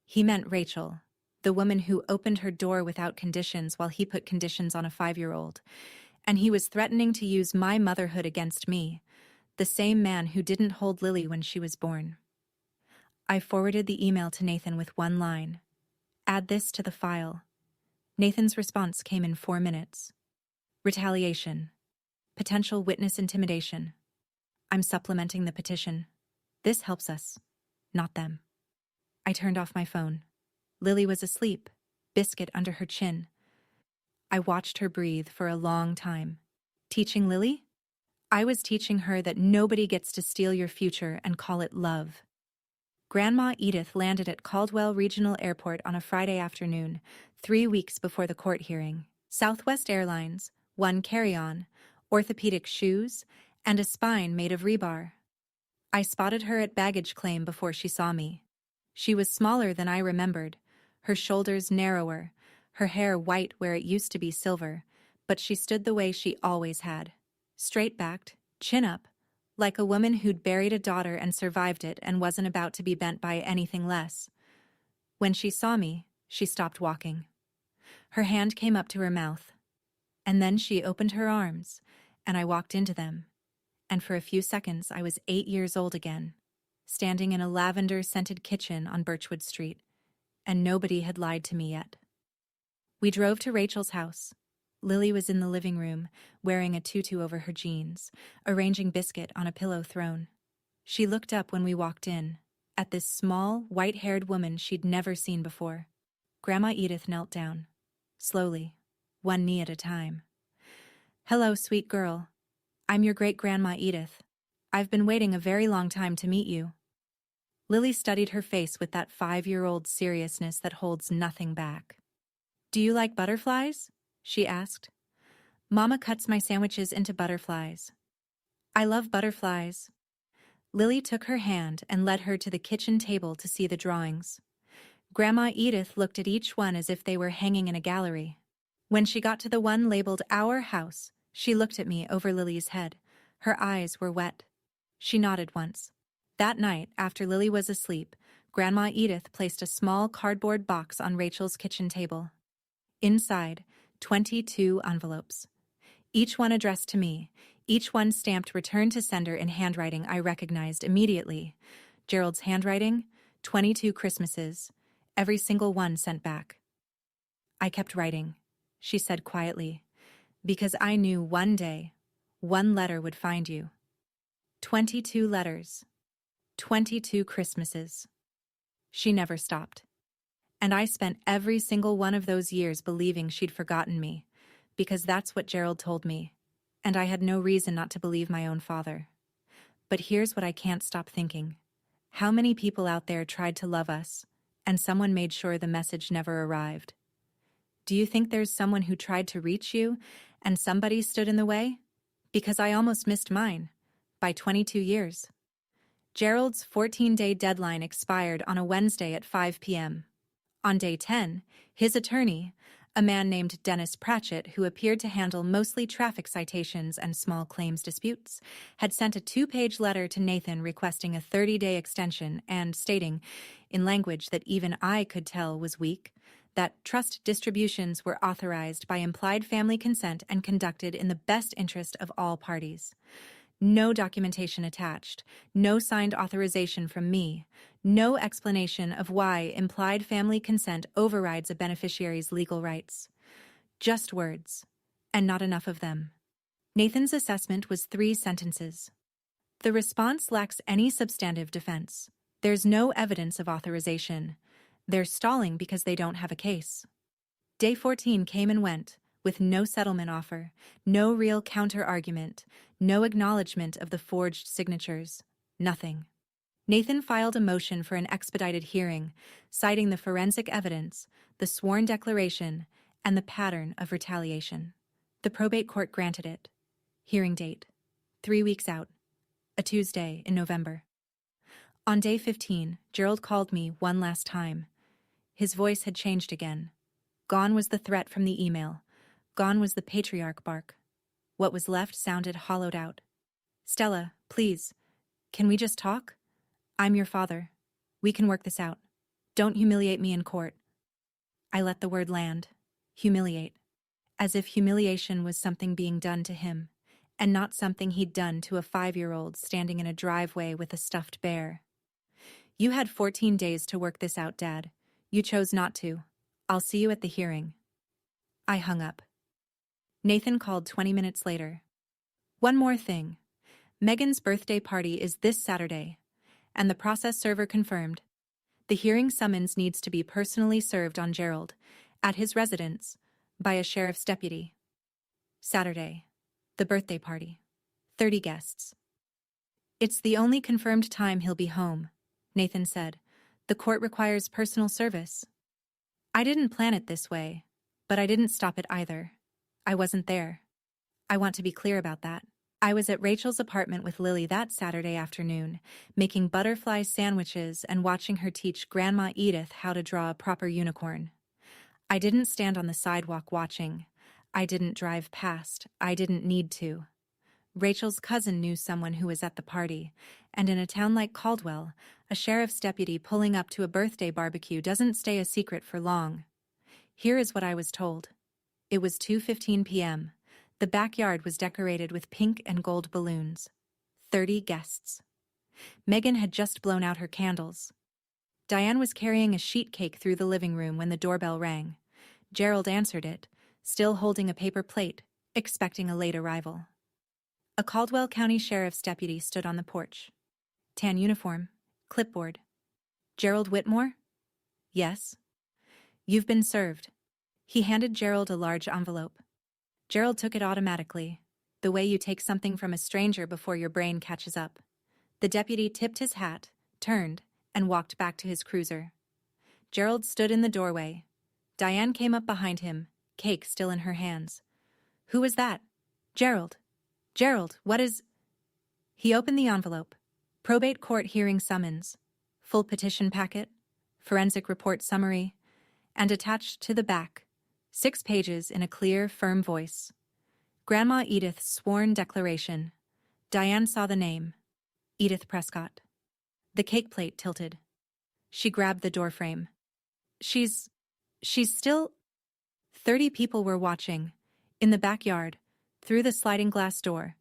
He meant Rachel, the woman who opened her door without conditions while he put conditions on a 5-year-old. And he was threatening to use my motherhood against me, the same man who didn't hold Lily when she was born. I forwarded the email to Nathan with one line. Add this to the file. Nathan's response came in 4 minutes. Retaliation. Potential witness intimidation. I'm supplementing the petition. This helps us, not them. I turned off my phone. Lily was asleep, biscuit under her chin. I watched her breathe for a long time. Teaching Lily? I was teaching her that nobody gets to steal your future and call it love. Grandma Edith landed at Caldwell Regional Airport on a Friday afternoon, 3 weeks before the court hearing. Southwest Airlines, 1 carry-on, orthopedic shoes, and a spine made of rebar. I spotted her at baggage claim before she saw me. She was smaller than I remembered, her shoulders narrower, her hair white where it used to be silver, but she stood the way she always had. Straight-backed, chin up, like a woman who'd buried a daughter and survived it and wasn't about to be bent by anything less. When she saw me, she stopped walking. Her hand came up to her mouth. And then she opened her arms, and I walked into them. And for a few seconds I was 8 years old again, standing in a lavender-scented kitchen on Birchwood Street, and nobody had lied to me yet. We drove to Rachel's house. Lily was in the living room, wearing a tutu over her jeans, arranging biscuit on a pillow throne. She looked up when we walked in, at this small, white-haired woman she'd never seen before. Grandma Edith knelt down, slowly, one knee at a time. "Hello, sweet girl. I'm your great-grandma Edith. I've been waiting a very long time to meet you." Lily studied her face with that 5-year-old seriousness that holds nothing back. "Do you like butterflies?" she asked. "Mama cuts my sandwiches into butterflies." "I love butterflies." Lily took her hand and led her to the kitchen table to see the drawings. Grandma Edith looked at each one as if they were hanging in a gallery. When she got to the one labeled Our House, she looked at me over Lily's head. Her eyes were wet. She nodded once. That night, after Lily was asleep, Grandma Edith placed a small cardboard box on Rachel's kitchen table. Inside, 22 envelopes. Each one addressed to me, each one stamped return to sender in handwriting I recognized immediately. Gerald's handwriting, 22 Christmases, every single one sent back. "I kept writing," she said quietly, "because I knew one day, one letter would find you. 22 letters. 22 Christmases." She never stopped. And I spent every single one of those years believing she'd forgotten me, because that's what Gerald told me, and I had no reason not to believe my own father. But here's what I can't stop thinking. How many people out there tried to love us, and someone made sure the message never arrived? Do you think there's someone who tried to reach you, and somebody stood in the way? Because I almost missed mine, by 22 years. Gerald's 14-day deadline expired on a Wednesday at 5 p.m. On day 10, his attorney, a man named Dennis Pratchett, who appeared to handle mostly traffic citations and small claims disputes, had sent a 2-page letter to Nathan requesting a 30-day extension and stating, in language that even I could tell was weak, that trust distributions were authorized by implied family consent and conducted in the best interest of all parties. No documentation attached, no signed authorization from me, no explanation of why implied family consent overrides a beneficiary's legal rights. Just words, and not enough of them. Nathan's assessment was 3 sentences. The response lacks any substantive defense. There's no evidence of authorization. They're stalling because they don't have a case. Day 14 came and went, with no settlement offer, no real counter-argument, no acknowledgement of the forged signatures, nothing. Nathan filed a motion for an expedited hearing, citing the forensic evidence, the sworn declaration, and the pattern of retaliation. The probate court granted it. Hearing date: 3 weeks out, a Tuesday in November. On day 15, Gerald called me one last time. His voice had changed again. Gone was the threat from the email. Gone was the patriarch bark. What was left sounded hollowed out. "Stella, please, can we just talk? I'm your father. We can work this out. Don't humiliate me in court." I let the word land. Humiliate. As if humiliation was something being done to him, and not something he'd done to a 5-year-old standing in a driveway with a stuffed bear. You had 14 days to work this out, Dad. You chose not to. I'll see you at the hearing. I hung up. Nathan called 20 minutes later. One more thing. Megan's birthday party is this Saturday, and the process server confirmed. The hearing summons needs to be personally served on Gerald, at his residence, by a sheriff's deputy. Saturday. The birthday party. 30 guests. It's the only confirmed time he'll be home, Nathan said. The court requires personal service. I didn't plan it this way, but I didn't stop it either. I wasn't there. I want to be clear about that. I was at Rachel's apartment with Lily that Saturday afternoon, making butterfly sandwiches and watching her teach Grandma Edith how to draw a proper unicorn. I didn't stand on the sidewalk watching. I didn't drive past. I didn't need to. Rachel's cousin knew someone who was at the party, and in a town like Caldwell, a sheriff's deputy pulling up to a birthday barbecue doesn't stay a secret for long. Here is what I was told. It was 2:15 p.m. The backyard was decorated with pink and gold balloons. 30 guests. Megan had just blown out her candles. Diane was carrying a sheet cake through the living room when the doorbell rang. Gerald answered it, still holding a paper plate, expecting a late arrival. A Caldwell County Sheriff's deputy stood on the porch. Tan uniform, clipboard. Gerald Whitmore? Yes. You've been served. He handed Gerald a large envelope. Gerald took it automatically, the way you take something from a stranger before your brain catches up. The deputy tipped his hat, turned, and walked back to his cruiser. Gerald stood in the doorway. Diane came up behind him, cake still in her hands. Who was that? Gerald. Gerald, what is... He opened the envelope. Probate court hearing summons. Full petition packet. Forensic report summary. And attached to the back, 6 pages in a clear, firm voice. Grandma Edith's sworn declaration. Diane saw the name. Edith Prescott. The cake plate tilted. She grabbed the doorframe. She's still... 30 people were watching. In the backyard, through the sliding glass door,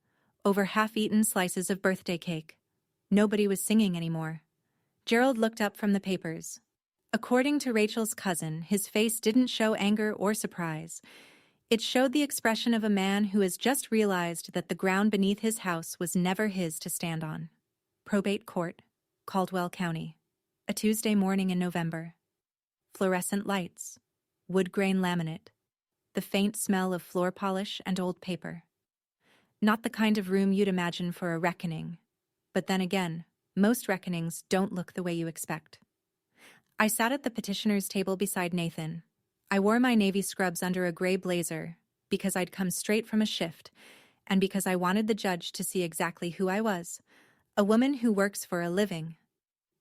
over half-eaten slices of birthday cake. Nobody was singing anymore. Gerald looked up from the papers. According to Rachel's cousin, his face didn't show anger or surprise. It showed the expression of a man who has just realized that the ground beneath his house was never his to stand on. Probate court, Caldwell County. A Tuesday morning in November. Fluorescent lights. Wood grain laminate. The faint smell of floor polish and old paper. Not the kind of room you'd imagine for a reckoning. But then again, most reckonings don't look the way you expect. I sat at the petitioner's table beside Nathan. I wore my navy scrubs under a gray blazer because I'd come straight from a shift and because I wanted the judge to see exactly who I was, a woman who works for a living.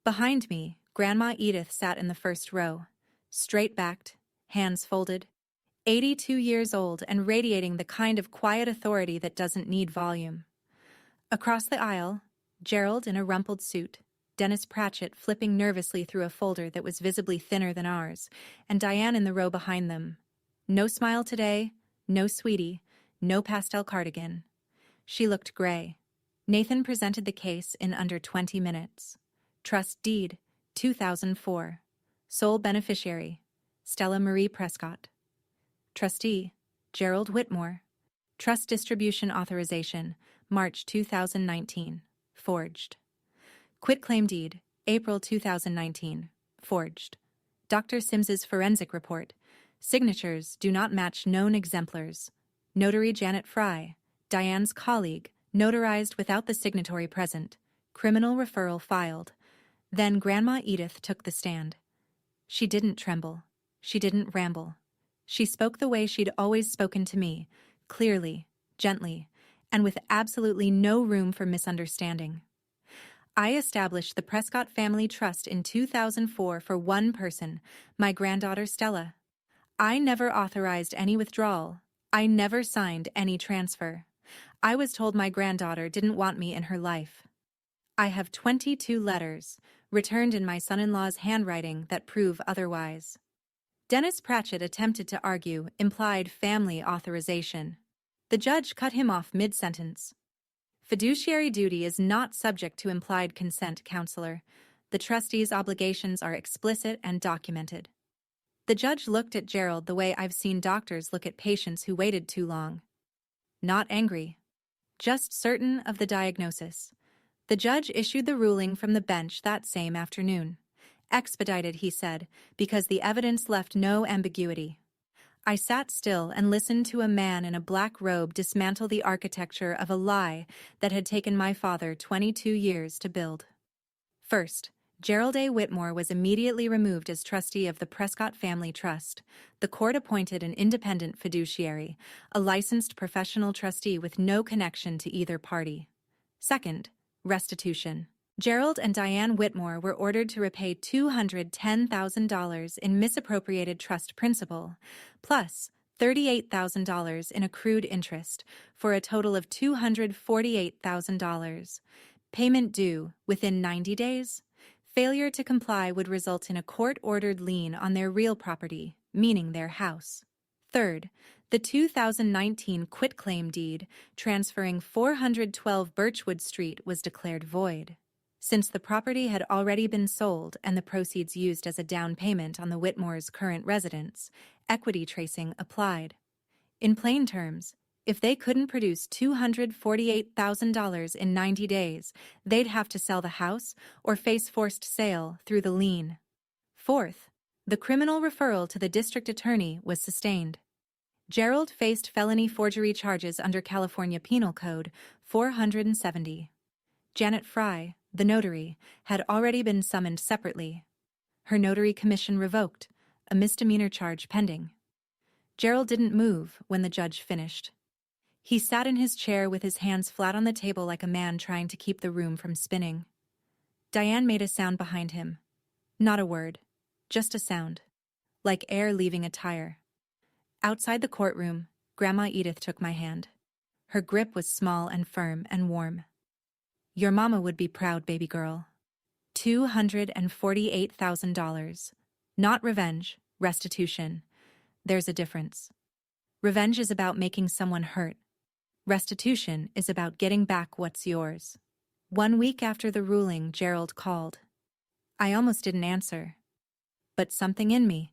Behind me, Grandma Edith sat in the first row, straight-backed, hands folded, 82 years old and radiating the kind of quiet authority that doesn't need volume. Across the aisle, Gerald in a rumpled suit, Dennis Pratchett flipping nervously through a folder that was visibly thinner than ours, and Diane in the row behind them. No smile today, no sweetie, no pastel cardigan. She looked gray. Nathan presented the case in under 20 minutes. Trust deed, 2004. Sole beneficiary, Stella Marie Prescott. Trustee, Gerald Whitmore. Trust distribution authorization, March 2019. Forged. Quitclaim deed, April 2019. Forged. Dr. Sims's forensic report. Signatures do not match known exemplars. Notary Janet Fry, Diane's colleague, notarized without the signatory present. Criminal referral filed. Then Grandma Edith took the stand. She didn't tremble. She didn't ramble. She spoke the way she'd always spoken to me, clearly, gently, and with absolutely no room for misunderstanding. I established the Prescott Family Trust in 2004 for one person, my granddaughter Stella. I never authorized any withdrawal. I never signed any transfer. I was told my granddaughter didn't want me in her life. I have 22 letters, returned in my son-in-law's handwriting, that prove otherwise. Dennis Pratchett attempted to argue implied family authorization. The judge cut him off mid-sentence. Fiduciary duty is not subject to implied consent, counselor. The trustee's obligations are explicit and documented. The judge looked at Gerald the way I've seen doctors look at patients who waited too long. Not angry. Just certain of the diagnosis. The judge issued the ruling from the bench that same afternoon. Expedited, he said, because the evidence left no ambiguity. I sat still and listened to a man in a black robe dismantle the architecture of a lie that had taken my father 22 years to build. First, Gerald A. Whitmore was immediately removed as trustee of the Prescott Family Trust. The court appointed an independent fiduciary, a licensed professional trustee with no connection to either party. Second, restitution. Gerald and Diane Whitmore were ordered to repay $210,000 in misappropriated trust principal, plus $38,000 in accrued interest, for a total of $248,000. Payment due within 90 days. Failure to comply would result in a court-ordered lien on their real property, meaning their house. Third, the 2019 quitclaim deed transferring 412 Birchwood Street was declared void. Since the property had already been sold and the proceeds used as a down payment on the Whitmore's current residence, equity tracing applied. In plain terms, if they couldn't produce $248,000 in 90 days, they'd have to sell the house or face forced sale through the lien. Fourth, the criminal referral to the district attorney was sustained. Gerald faced felony forgery charges under California Penal Code 470. Janet Fry, the notary, had already been summoned separately. Her notary commission revoked, a misdemeanor charge pending. Gerald didn't move when the judge finished. He sat in his chair with his hands flat on the table like a man trying to keep the room from spinning. Diane made a sound behind him. Not a word, just a sound, like air leaving a tire. Outside the courtroom, Grandma Edith took my hand. Her grip was small and firm and warm. Your mama would be proud, baby girl. $248,000. Not revenge, restitution. There's a difference. Revenge is about making someone hurt. Restitution is about getting back what's yours. 1 week after the ruling, Gerald called. I almost didn't answer. But something in me,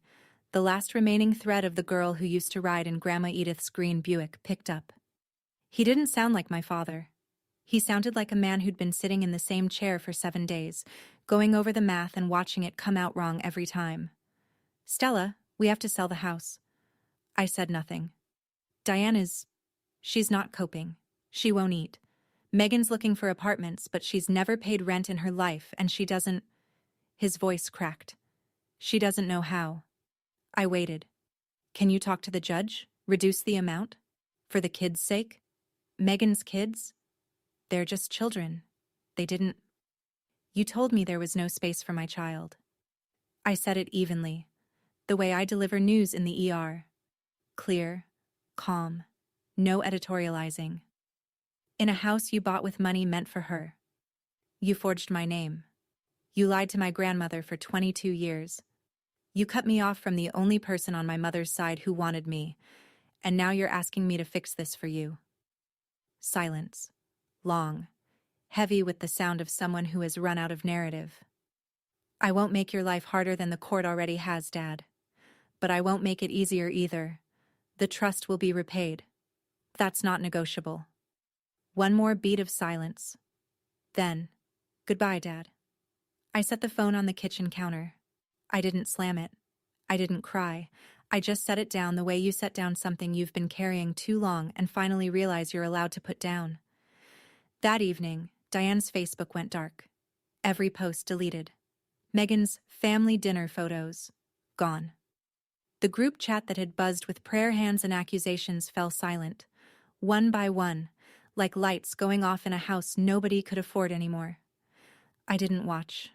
the last remaining thread of the girl who used to ride in Grandma Edith's green Buick, picked up. He didn't sound like my father. He sounded like a man who'd been sitting in the same chair for 7 days, going over the math and watching it come out wrong every time. Stella, we have to sell the house. I said nothing. She's not coping. She won't eat. Megan's looking for apartments, but she's never paid rent in her life, and she doesn't... His voice cracked. She doesn't know how. I waited. Can you talk to the judge? Reduce the amount? For the kids' sake? Megan's kids? They're just children. They didn't... You told me there was no space for my child. I said it evenly, the way I deliver news in the ER. Clear, calm, no editorializing. In a house you bought with money meant for her. You forged my name. You lied to my grandmother for 22 years. You cut me off from the only person on my mother's side who wanted me, and now you're asking me to fix this for you. Silence. Long. Heavy with the sound of someone who has run out of narrative. I won't make your life harder than the court already has, Dad. But I won't make it easier either. The trust will be repaid. That's not negotiable. One more beat of silence. Then, goodbye, Dad. I set the phone on the kitchen counter. I didn't slam it. I didn't cry. I just set it down the way you set down something you've been carrying too long and finally realize you're allowed to put down. That evening, Diane's Facebook went dark. Every post deleted. Megan's family dinner photos, gone. The group chat that had buzzed with prayer hands and accusations fell silent, one by one, like lights going off in a house nobody could afford anymore. I didn't watch.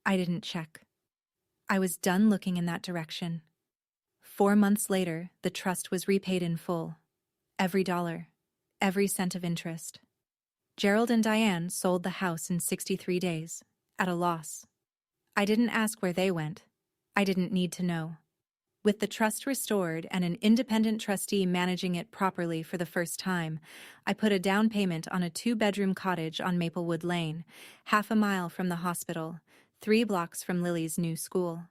I didn't check. I was done looking in that direction. 4 months later, the trust was repaid in full. Every dollar, every cent of interest. Gerald and Diane sold the house in 63 days, at a loss. I didn't ask where they went. I didn't need to know. With the trust restored and an independent trustee managing it properly for the first time, I put a down payment on a 2-bedroom cottage on Maplewood Lane, half a mile from the hospital, 3 blocks from Lily's new school.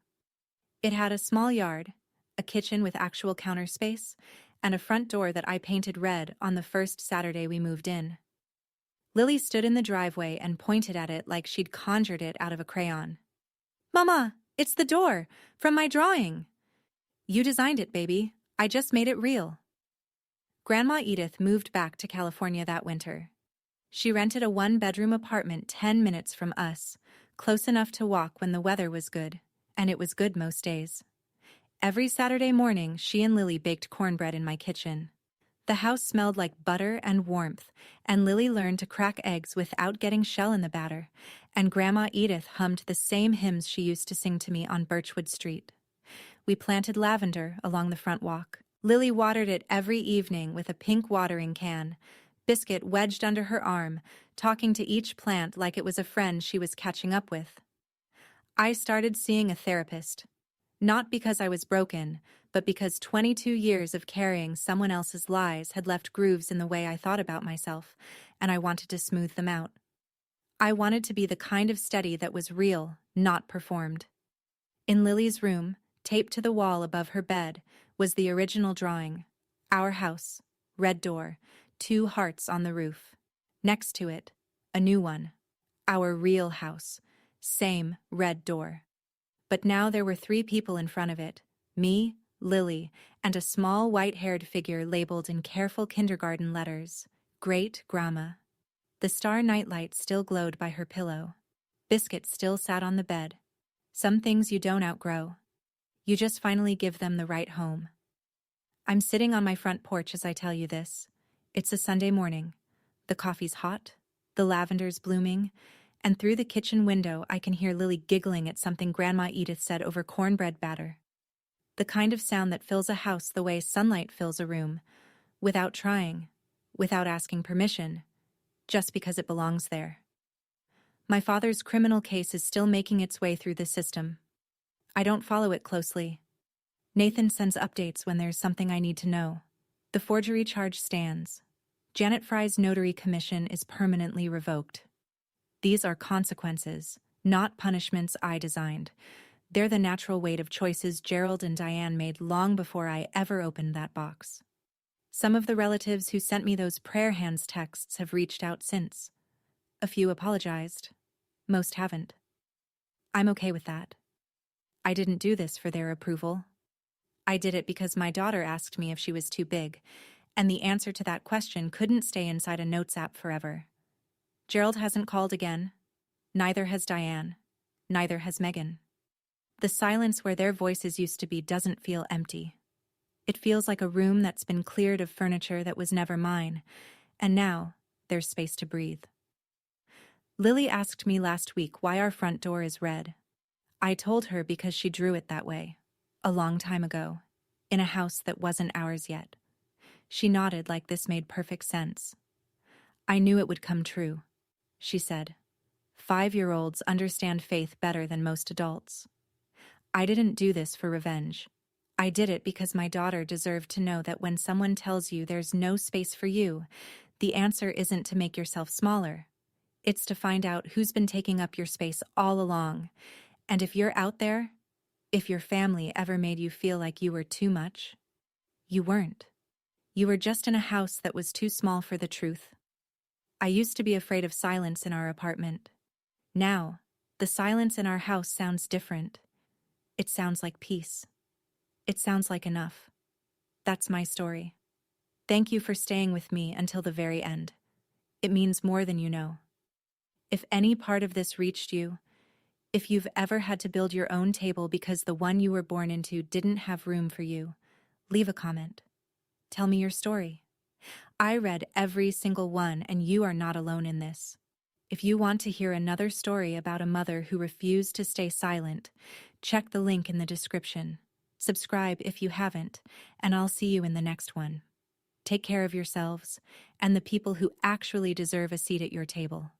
It had a small yard, a kitchen with actual counter space, and a front door that I painted red on the first Saturday we moved in. Lily stood in the driveway and pointed at it like she'd conjured it out of a crayon. "Mama, it's the door, from my drawing." "You designed it, baby. I just made it real." Grandma Edith moved back to California that winter. She rented a 1-bedroom apartment 10 minutes from us, close enough to walk when the weather was good, and it was good most days. Every Saturday morning, she and Lily baked cornbread in my kitchen. The house smelled like butter and warmth, and Lily learned to crack eggs without getting shell in the batter, and Grandma Edith hummed the same hymns she used to sing to me on Birchwood Street. We planted lavender along the front walk. Lily watered it every evening with a pink watering can, Biscuit wedged under her arm, talking to each plant like it was a friend she was catching up with. I started seeing a therapist. Not because I was broken, but because 22 years of carrying someone else's lies had left grooves in the way I thought about myself, and I wanted to smooth them out. I wanted to be the kind of steady that was real, not performed. In Lily's room, taped to the wall above her bed, was the original drawing. Our house, red door, 2 hearts on the roof. Next to it, a new one. Our real house, same red door. But now there were 3 people in front of it, me, Lily, and a small white-haired figure labeled in careful kindergarten letters, Great Grandma. The star nightlight still glowed by her pillow. Biscuit still sat on the bed. Some things you don't outgrow. You just finally give them the right home. I'm sitting on my front porch as I tell you this. It's a Sunday morning. The coffee's hot, the lavender's blooming, and through the kitchen window I can hear Lily giggling at something Grandma Edith said over cornbread batter. The kind of sound that fills a house the way sunlight fills a room, without trying, without asking permission, just because it belongs there. My father's criminal case is still making its way through the system. I don't follow it closely. Nathan sends updates when there's something I need to know. The forgery charge stands. Janet Fry's notary commission is permanently revoked. These are consequences, not punishments I designed. They're the natural weight of choices Gerald and Diane made long before I ever opened that box. Some of the relatives who sent me those prayer hands texts have reached out since. A few apologized. Most haven't. I'm okay with that. I didn't do this for their approval. I did it because my daughter asked me if she was too big, and the answer to that question couldn't stay inside a notes app forever. Gerald hasn't called again. Neither has Diane. Neither has Megan. The silence where their voices used to be doesn't feel empty. It feels like a room that's been cleared of furniture that was never mine, and now there's space to breathe. Lily asked me last week why our front door is red. I told her because she drew it that way, a long time ago, in a house that wasn't ours yet. She nodded like this made perfect sense. I knew it would come true, she said. 5-year-olds understand faith better than most adults. I didn't do this for revenge. I did it because my daughter deserved to know that when someone tells you there's no space for you, the answer isn't to make yourself smaller. It's to find out who's been taking up your space all along. And if you're out there, if your family ever made you feel like you were too much, you weren't. You were just in a house that was too small for the truth. I used to be afraid of silence in our apartment. Now, the silence in our house sounds different. It sounds like peace. It sounds like enough. That's my story. Thank you for staying with me until the very end. It means more than you know. If any part of this reached you, if you've ever had to build your own table because the one you were born into didn't have room for you, leave a comment. Tell me your story. I read every single one, and you are not alone in this. If you want to hear another story about a mother who refused to stay silent, check the link in the description. Subscribe if you haven't, and I'll see you in the next one. Take care of yourselves and the people who actually deserve a seat at your table.